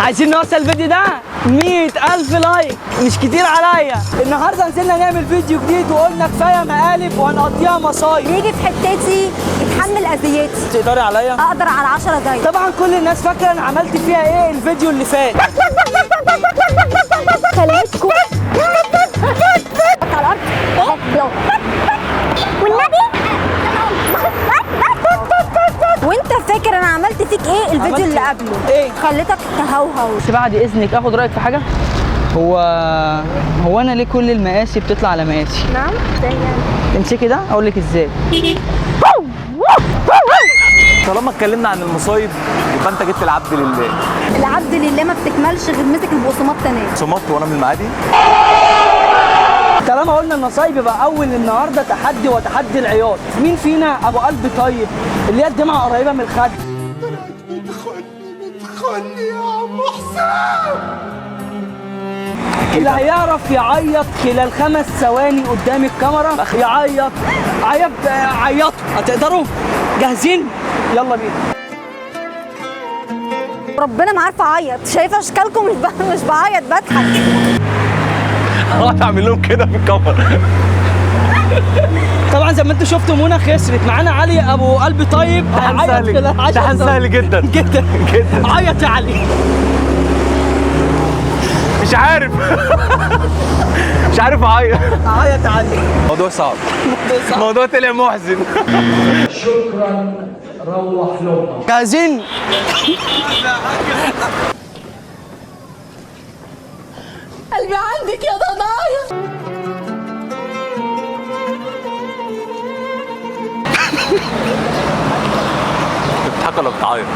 عايزين نوصل الفيديو ده 100000 لايك. مش كتير عليا. النهارده نزلنا نعمل فيديو جديد وقلنا كفايه مقالب وهنقضيها مصايب. يجي في حتتي يتحمل اذيتي. تقدري عليا؟ اقدر على 10 دقايق. طبعا كل الناس فاكره انا عملت فيها ايه الفيديو اللي فات. خليتكم على الارض والنبي. وانت فاكر انا عملت فيك ايه الفيديو اللي قبله؟ ايه؟ خليتك تهوهو. بس بعد اذنك اخد رايك في حاجه. هو انا ليه كل المقاسي بتطلع على مقاسي؟ نعم ازاي يعني؟ تمسكي ده اقول لك ازاي. طالما اتكلمنا عن المصايب يبقى انت جبت العبد لله. العبد لله ما بتكملش غير مسك البقسماط تمام. صمت وانا من المعادي. طالما قلنا النصايب يبقى اول النهارده تحدي وتحدي العياط. مين فينا ابو قلب طيب اللي هي الدمعه قريبه من الخد؟ بتخني يا عم حسام. اللي هيعرف يعيط خلال 5 ثواني قدام الكاميرا يعيط عيطوا. هتقدروا؟ جاهزين؟ يلا بينا. ربنا ما عارفه اعيط، شايفه اشكالكم مش بعيط بضحك. هتعمل لهم كده في الكاميرا. طبعا زي ما انتم شفتوا منى خسرت. معانا علي ابو قلب طيب هيعيط. ده سهل جدا جدا جدا. عيط يا علي. مش عارف مش عارف اعيط. عيط يا علي. موضوع صعب. الموضوع طلع محزن. شكرا روح لهم. جاهزين؟ قلبي عندك يا ضنايا. بتضحك ولا بتعيط؟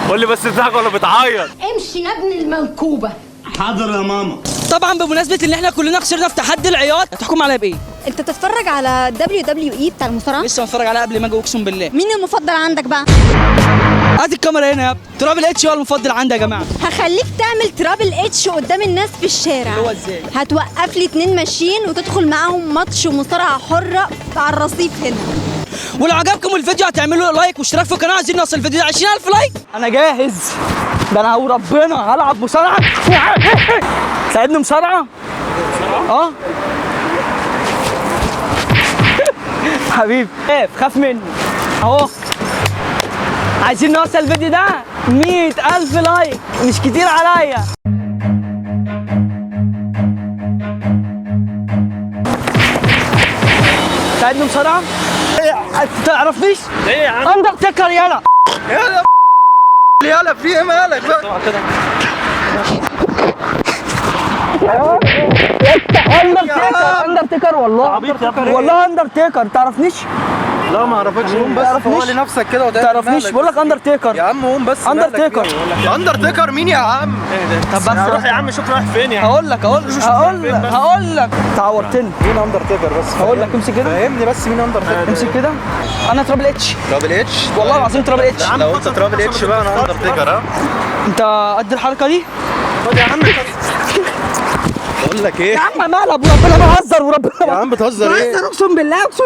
قول لي بس بتضحك ولا بتعيط؟ امشي يا ابن المنكوبه. حاضر يا ماما. طبعا بمناسبه ان احنا كلنا خسرنا في تحدي العياط، هتحكم عليا بايه؟ انت تتفرج على WWE بتاع المصارعه؟ لسه متفرج عليها قبل ما اجي اقسم بالله. مين المفضل عندك بقى؟ هات الكاميرا هنا يا ابني. ترابل اتش هو المفضل عندي يا جماعه. هخليك تعمل ترابل اتش قدام الناس في الشارع. اللي هو ازاي؟ هتوقف لي 2 ماشيين وتدخل معاهم ماتش مصارعه حره على الرصيف هنا. ولو عجبكم الفيديو هتعملوا لايك واشتراك في القناه. عايزين نوصل الفيديو ده 20000 لايك. انا جاهز. ده انا وربنا هلعب مصارعه. ساعدني مصارعه. حبيبي خاف مني اهو. عايزين نوصل الفيديو ده 100000 لايك، مش كتير عليا. ساعدني مصارعه. تعرفنيش؟ ايه يا عم؟ اندرتيكر يلا. يلا في ايه مالك بقى؟ اندرتيكر والله. والله اندرتيكر. تعرفنيش؟ لا ما اعرفكش. قوم بس فوق لنفسك كده تعرفنيش؟ بقول لك اندرتيكر يا عم. قوم بس. اندرتيكر. اندرتيكر مين يا عم؟ طب بس روح يا عم شوف رايح فين يا عم. هقول لك تعورتني. مين اندرتيكر بس؟ هقول لك امسك كده. فهمني بس مين اندرتيكر. امسك كده. انا ترابل اتش. ترابل اتش؟ والله العظيم ترابل اتش. لو انت ترابل اتش بقى انا اندرتيكر. ها انت قد الحركه دي؟ خد يا عم. بقول لك ايه يا عم مقلب وربنا بهزر وربنا يا عم بتهزر ايه؟ بهزر اقسم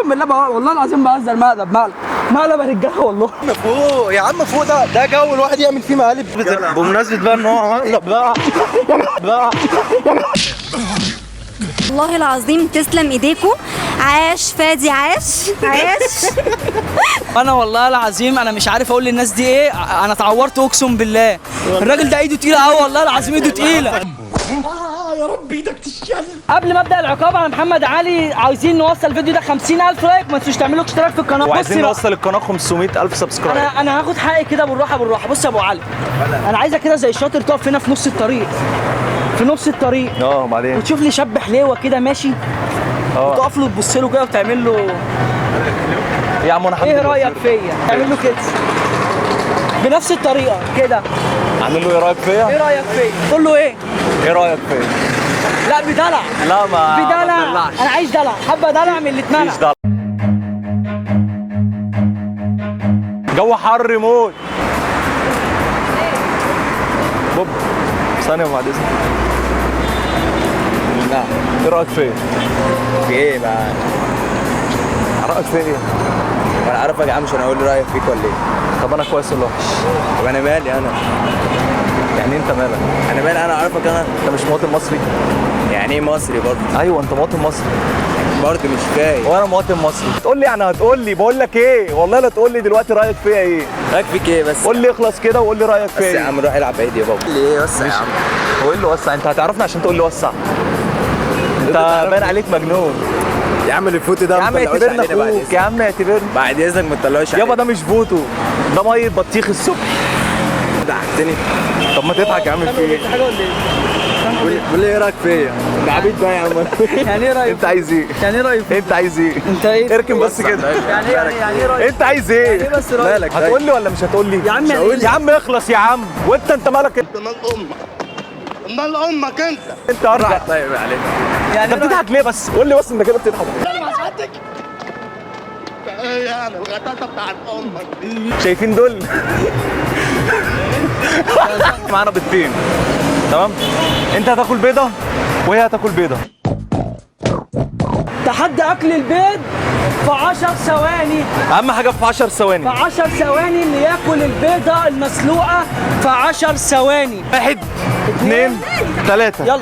بالله والله العظيم بهزر. مقلب يا رجاله والله. فوق يا عم فوق. ده جو الواحد يعمل فيه مقالب. بمناسبه بقى ان هو مقلب بقى. والله العظيم تسلم ايديكم. عاش فادي عاش. انا والله العظيم انا مش عارف اقول للناس دي ايه. انا اتعورت اقسم بالله. الراجل ده ايده تقيله قوي والله العظيم. ايده تقيله. يا رب ايدك تشتغل. قبل ما ابدا العقاب على محمد علي، عايزين نوصل الفيديو ده 50000 لايك. ما تنسوش تعملوا اشتراك في القناه. وعايزين نوصل القناه 500000 سبسكرايب. انا هاخد حقي كده بالراحه. بص يا ابو علي، انا عايزك كده زي الشاطر تقف هنا في نص الطريق. وبعدين وتشوف لي شاب حليوه كده ماشي. وتقف له تبص له كده وتعمل له يا عم انا ايه رايك فيا؟ تعمل له كده بنفس الطريقه كده. اعمل له ايه رايك فيا؟ ايه رايك فيا؟ تقول له ايه رايك فيا؟ لا بدلع. لا ما بدلع. انا عايز دلع. حابه دلع من اللي اتمنع. جو حر موت. بوب ثانيه بعد اذنك. نعم. ايه رايك فيا؟ في ايه بقى؟ رايك فيا ايه؟ وانا عارفك يا عم. مش انا اقول لي رايك فيك ولا ايه؟ طب انا كويس ولا وحش؟ طب انا مالي انا؟ يعني انت مالك؟ انا مالي انا عارفك انا. انت مش مواطن مصري؟ يعني ايه مصري برضه؟ ايوه انت مواطن مصري برضه. مش فاهم. وانا مواطن مصري. تقول لي يعني هتقول لي بقول لك ايه؟ والله لا تقول لي دلوقتي رايك فيا ايه؟ رايك فيك ايه بس؟ قول لي اخلص كده وقول لي رايك فيا ايه؟ بس يا عم روح العب بعيد يا بابا. قول لي ايه وسع يا عم. هو ايه اللي وسع؟ انت هتعرفني عشان تقول لي وسع. انت باين عليك مجنون يا عم. الفوتو ده يا عم اعتبرنا اخوك. يا عم اعتبرنا بعد اذنك ما تطلعوش يابا. ده مش فوتو، ده ميه بطيخ الصبح. ضحكتني. طب ما تضحك يا عم في ايه؟ حاجه ولا ايه؟ قول لي ايه رايك فيا؟ ده عبيد بقى يا عم. يعني ايه رايك؟ انت عايز ايه؟ يعني ايه رايك؟ انت عايز ايه؟ انت ايه؟ اركن بس كده. يعني ايه رايك؟ انت عايز ايه؟ يعني ايه بس رايك؟ مالك؟ هتقول لي ولا مش هتقول لي؟ يا عم يعني إيه؟ يا عم اخلص يا عم، وانت مالك؟ انت مال امك. مال امك انت ارجع. طيب عليك. انت بتضحك ليه بس؟ قول لي بس انت كده بتضحك. ايه يعني الغطاسه بتاعت امك دي؟ شايفين دول؟ معانا بيضتين تمام؟ انت هتاكل بيضه وهي هتاكل بيضه. تحدي اكل البيض في 10 ثواني. اهم حاجه في 10 ثواني. في 10 ثواني اللي ياكل البيضه المسلوقه في 10 ثواني. 1 2 3 يلا.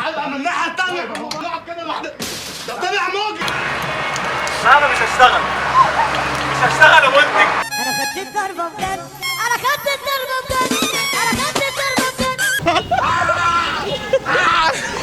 حلقه من الناحيه الثانيه نقعد كده لوحدنا. ده طلع موجي. انا مش هشتغل. مش هشتغل يا منتج. انا خدت الضربه بجد، انا خدت الضربه بجد، انا خدت الضربه بجد.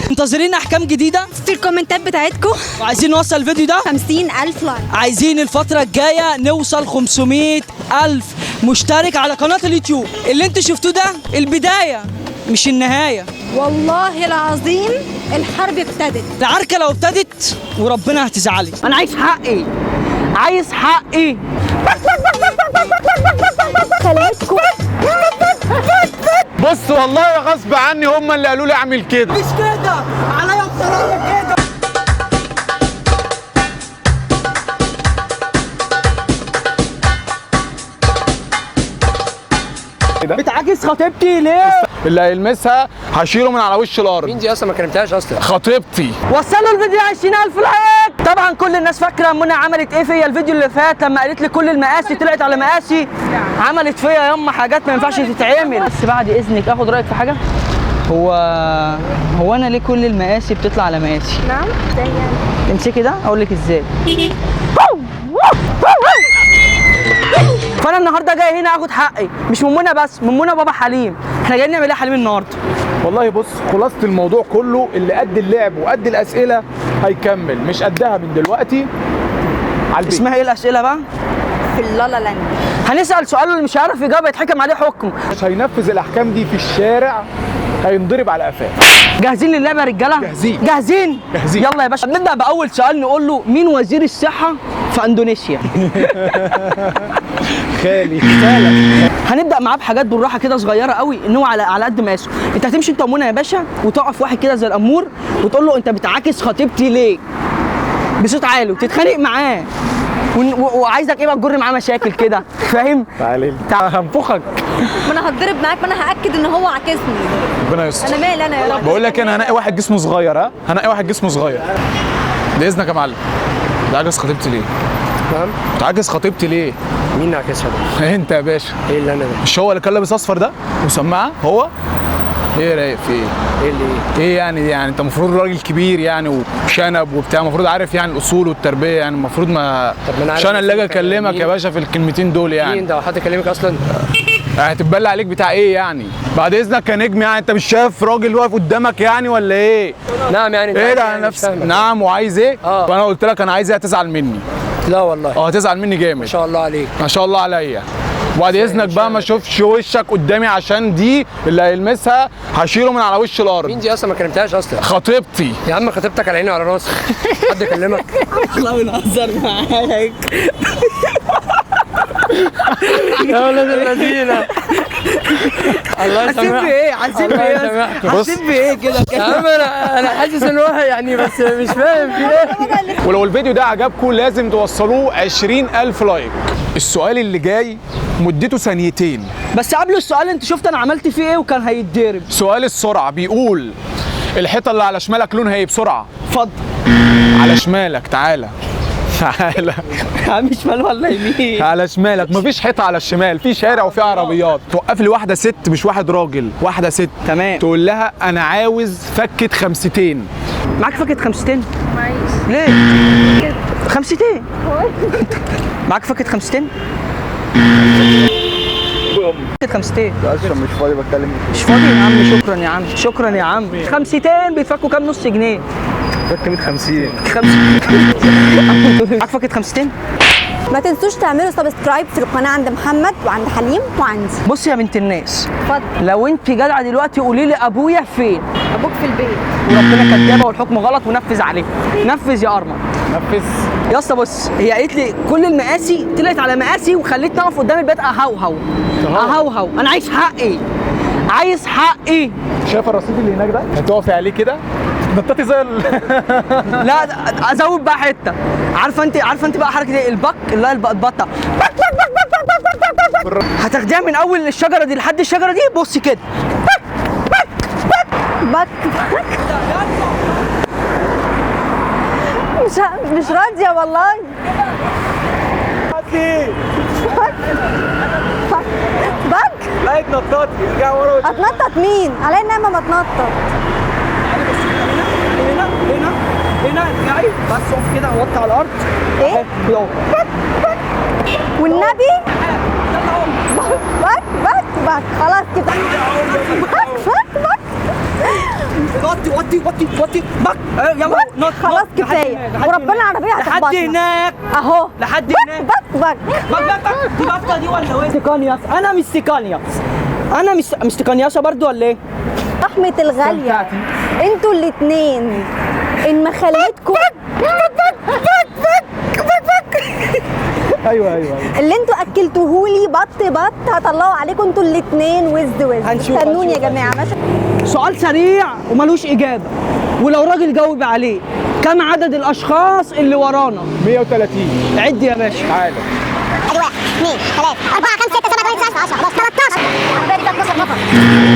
منتظرين احكام جديده في الكومنتات بتاعتكم، وعايزين نوصل الفيديو ده 50,000 لايك. عايزين الفترة الجاية نوصل 500,000 مشترك على قناة اليوتيوب. اللي انتوا شفتوه ده البداية مش النهاية. والله العظيم الحرب ابتدت. العركة لو ابتدت وربنا هتزعلي. انا عايز حقي، عايز حقي. خليتكم بص والله غصب عني هم اللي قالوا لي اعمل كده. مش كده عليا بصراحة كده. بتعاكس خطيبتي ليه؟ اللي هيلمسها هشيله من على وش الارض. مين دي اصلا؟ ما كلمتهاش اصلا. خطيبتي. وصلوا الفيديو 20,000 لايك. طبعا كل الناس فاكره منى عملت ايه فيا الفيديو اللي فات لما قالت لي كل المقاسي طلعت على مقاسي. عملت فيا ياما حاجات ما ينفعش تتعمل. بس بعد اذنك اخد رايك في حاجه. هو انا ليه كل المقاسي بتطلع على مقاسي؟ نعم ازاي يعني؟ امسكي ده اقول لك ازاي. فانا النهارده جاي هنا اخد حقي، مش من منى بس، من منى وبابا حليم. احنا جايين نعمل ايه يا حليم النهارده؟ والله بص، خلاصه الموضوع كله اللي قد اللعب وقد الاسئله هيكمل، مش قدها من دلوقتي على البيت. اسمها ايه الاسئله بقى؟ في اللالا لاند. هنسال سؤال اللي مش هيعرف يجاوب يتحكم عليه حكم. مش هينفذ الاحكام دي في الشارع هينضرب على قفاه. جاهزين للعبه يا رجاله؟ جاهزين. جاهزين؟ جاهزين. يلا يا باشا نبدا باول سؤال نقول له مين وزير الصحه في اندونيسيا؟ خالي. هنبدا معاه بحاجات بالراحه كده صغيره قوي ان هو على قد مقاسه. انت هتمشي انت ومنى يا باشا وتقف واحد كده زي الامور وتقول له انت بتعاكس خطيبتي ليه؟ بصوت عالي وتتخانق معاه. وعايزك ايه بقى تجر معاه مشاكل كده، فاهم؟ تعالى هنفخك. ما انا هتضرب معاك، ما انا هاكد ان هو عاكسني. ربنا يستر. انا مالي انا يا رب. بقول لك انا هنقي واحد جسمه صغير. ها هنقي واحد جسمه صغير باذنك يا معلم. بتعاكس خطيبتي ليه؟ تمام. بتعاكس خطيبتي ليه؟ مين عاكسها ده؟ انت يا باشا. ايه اللي انا ده؟ مش هو اللي كان لابس اصفر ده وسماعه هو؟ ايه رايق في ايه؟ ايه اللي ايه يعني انت المفروض راجل كبير يعني وشنب وبتاع، المفروض عارف يعني الاصول والتربيه، يعني المفروض ما مش انا اللي اجي اكلمك يا باشا في الكلمتين دول يعني. مين ده؟ حد كلمك اصلا؟ هتتبلى عليك بتاع ايه يعني؟ بعد اذنك يا نجم، يعني انت مش شايف راجل واقف قدامك يعني ولا ايه؟ نعم يعني ايه ده نفس نعم وعايز ايه؟ وانا قلت لك انا عايز ايه؟ هتزعل مني. لا والله. هتزعل مني جامد. ما شاء الله عليك. ما شاء الله عليا. وبعد اذنك بقى ما اشوفش وشك قدامي عشان دي اللي هيلمسها هشيله من على وش الارض. مين دي اصلا؟ ما كلمتهاش اصلا. خطيبتي. يا عم خطيبتك على عيني وعلى راسي. حد كلمك؟ احنا بنهزر معاك. يا ولاد الذين. الله يسامحك. حاسين بايه؟ حاسين بايه؟ حاسين بايه كده؟ يا عم انا حاسس ان هو يعني بس مش فاهم في ايه. ولو الفيديو ده عجبكم لازم توصلوه 20,000 لايك. السؤال اللي جاي مدته ثانيتين بس قبل السؤال انت شفت انا عملت فيه ايه وكان هيتضرب. سؤال السرعه بيقول الحيطه اللي على شمالك لونها ايه؟ بسرعه. اتفضل. على شمالك. تعالى تعالى. يا عم شمال ولا يمين؟ على شمالك. مفيش حيطه على الشمال، في شارع وفي عربيات. توقف لي واحده ست مش واحد راجل، واحده ست. تمام. تقول لها انا عاوز فكه 5 معاك فكه 5 معيش. ليه؟ 5 معاك فكه 5 5 اصلا مش فاضي بتكلم. مش فاضي يا عم. شكرا يا عم، شكرا يا عم. 5 بيتفكوا كام؟ نص جنيه. فكه 150. معاك فكه 5 ما تنسوش تعملوا سبسكرايب في القناه عند محمد وعند حليم وعندي. بصي يا بنت الناس، اتفضل. لو انت جدعه دلوقتي قولي لي ابويا فين؟ ابوك في البيت. وربنا كدابه والحكم غلط ونفذ عليه. نفذ يا ارمل. نفذ يا اسطى بص، هي قالت لي كل المقاسي، طلعت على مقاسي وخليتني اقف قدام البيت اهوهو. انا عايز حقي، عايز حقي. شايف الرصيد اللي هناك ده؟ هتقفي عليه كده نطتي زي لا ازود بقى حته. عارفه انت بقى حركه ايه؟ البك اللي هي البطه، هتاخديها من اول الشجره دي لحد الشجره دي. بصي كده، بك مش راضيه والله. بك لا اتنططي، ارجعي ورا. اتنطط مين؟ عليا النعمه ما اتنطط. هنا ارجعي بس، اقف كده وطي على الارض. ايه؟ والنبي بك خلاص كده. وطي بك. يلا نط. خلاص كفايه، وربنا العربيه هتخبطنا لحد هناك اهو. لحد هناك. بك دي بطه دي ولا ايه؟ استيكانياس. انا مش استيكانياس، انا مش استيكانياسه برضو ولا ايه؟ رحمه الغاليه انتوا الاثنين ان ما خليتكم ايوه اللي انتوا اكلتوهولي بط هطلعوا عليكم انتوا الاثنين وز. استنوني يا جماعه. ماشي. سؤال سريع وملوش اجابه، ولو راجل جاوب عليه. كم عدد الاشخاص اللي ورانا؟ 130. عد يا باشا. تعالى. 1 2 3 4 5 6 7 8 9 10 11 13. عبالي ده 12 نفر.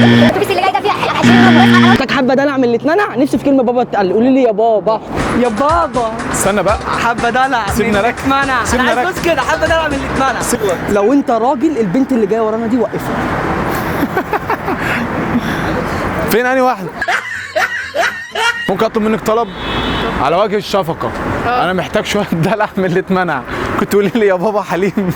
الاتوبيس اللي جاي ده فيه 20 نفر. انت حابه دلع من اللي اتمنع؟ نفسي في كلمه بابا اتقال. قولي لي يا بابا. يا بابا استنى بقى. حابه دلع سيبنا رك. اتمنع. انا عايز بص كده، حابه دلع من اللي اتمنع. لو انت راجل، البنت اللي جايه ورانا دي وقفها. فين انهي واحده؟ ممكن اطلب منك طلب على وجه الشفقه؟ انا محتاج شويه دلع من اللي اتمنع. كنت تقولي لي يا بابا حليم.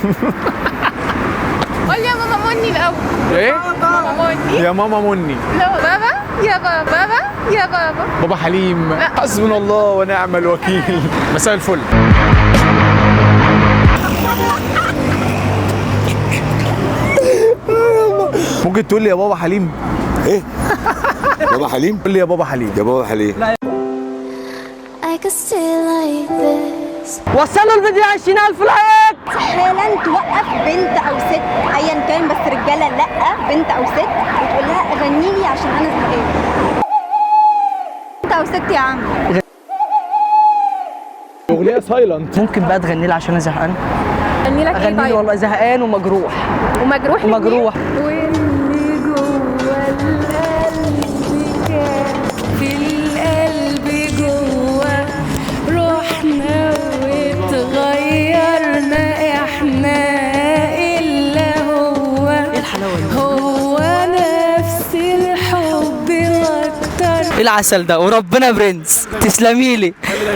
قول يا ماما مني الاول. ايه؟ ماما مني. يا ماما مني. لا بابا يا بابا يا بابا. بابا حليم. حسبنا الله ونعم الوكيل. مساء الفل. ممكن تقول لي يا بابا حليم؟ ايه؟ بابا حليم؟ قول لي يا بابا حليم. يا بابا حليم. وصلوا الفيديو 20000 لايك. حالا توقف بنت او ست ايا كان، بس رجاله لا، بنت او ست، وتقول لها غني لي عشان انا زهقان. بنت او ست يا عم. اغنيه سايلنت. ممكن بقى تغني لي عشان انا زهقان؟ اغني لك ايه طيب؟ اغني لي والله زهقان ومجروح. ومجروح واللي جوه القلب كان في القلب جوه روحنا واتغيرنا احنا الا هو. ايه الحلاوه دي؟ هو نفس الحب واكتر. ايه العسل ده؟ وربنا برنس. تسلمي لي.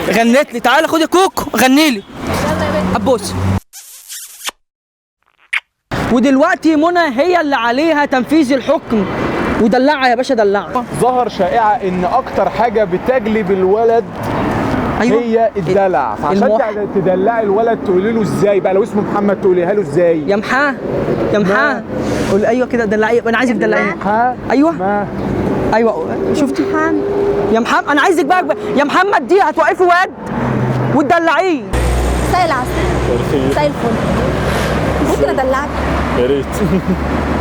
غنيت لي. تعالى خدي كوكو غني لي. ابوس. ودلوقتي منى هي اللي عليها تنفيذ الحكم، ودلعها يا باشا دلعها. ظهر شائعه ان اكتر حاجه بتجلب الولد أيوة. هي الدلع، فعشان تدلعي الولد تقولي له ازاي بقى؟ لو اسمه محمد تقوليها له ازاي؟ يا محاه يا محاه. قول ايوه كده دلعيه. انا عايزك تدلعيني. ايوه ايوه شفتي يا محمد؟ انا عايزك بقى يا محمد دي هتوقفي واد وتدلعيه. مساء العسل. مساء الفل. ممكن ادلعك؟ يا ريت.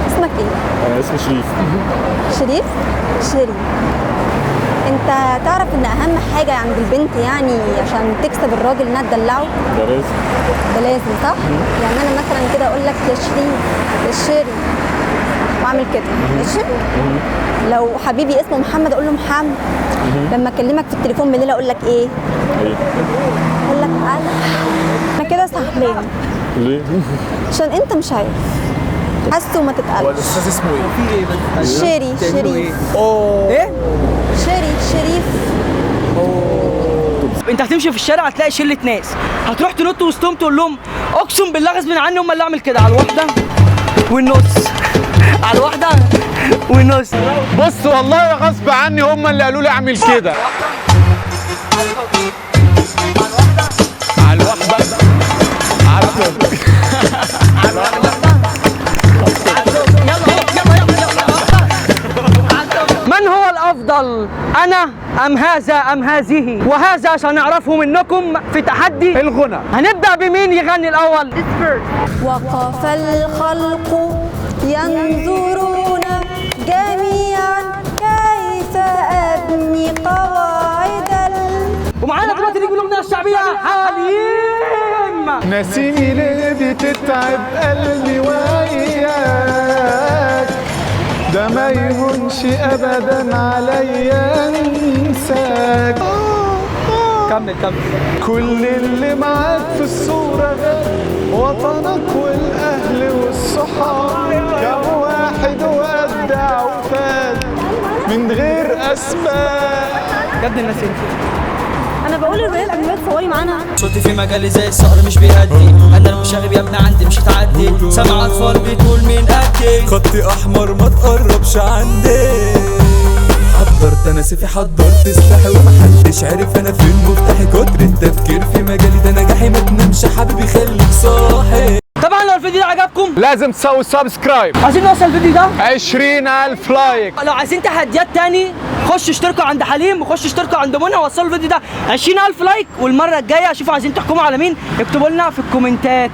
اسمك ايه؟ انا اسمي شريف. شريف. انت تعرف ان اهم حاجه عند البنت يعني عشان تكسب الراجل انها تدلعه؟ ده لازم. ده لازم صح؟ يعني انا مثلا كده اقول لك يا شريف يا شيري واعمل كده ماشي؟ لو حبيبي اسمه محمد اقول له محمد. لما اكلمك في التليفون بالليل اقول لك ايه؟ اقول لك انا كده صاحبين. ليه؟ عشان انت مش عارف حاسه وما تتقلش. هو الاستاذ اسمه ايه؟ في ايه بس؟ شريف. ايه؟ شريف. انت هتمشي في الشارع هتلاقي شله ناس، هتروح تنط وسطهم تقول لهم اقسم بالله غصب عني هم اللي اعمل كده على الواحده والنص. على الواحده والنص. بص والله غصب عني هم اللي قالوا لي اعمل كده. على الواحده على من هو الافضل، انا ام هذا ام هذه؟ وهذا سنعرفه منكم في تحدي الغنى. هنبدا بمين يغني الاول؟ وقف الخلق ينظرون جميعا كيف أبني قواعد ومعانا دلوقتي نجيب الأغنية الشعبية حليم. نسيني ليه بتتعب قلبي وياك، ده ما يهونش أبدا عليا انساك. كمل كل اللي معاك في الصورة وطنك والأهل والصحاب، كم واحد ودع وفات من غير أسباب. بجد الناس أنا بقول الرجال قبل ما تصوري معانا. صوتي في مجالي زي الصقر مش بيهدي، انا المشاغب يا ابني عندي مش هتعدي، سامع اطفال بتقول مين قدي، خطي احمر ما تقربش عندي، حضرت انا سيفي حضرت سلاحي ومحدش عارف انا فين مفتاحي، كتر التفكير في مجالي ده نجاحي، ما تنامش حبيبي خليك صاحي. طبعا لو الفيديو ده عجبكم لازم تسوي سبسكرايب. عايزين نوصل الفيديو ده 20,000 لايك. لو عايزين تحديات تاني خشوا اشتركوا عند حليم وخشوا اشتركوا عند منى، وصلوا الفيديو ده 20,000 لايك، والمره الجايه اشوفوا عايزين تحكموا على مين، اكتبوا لنا في الكومنتات.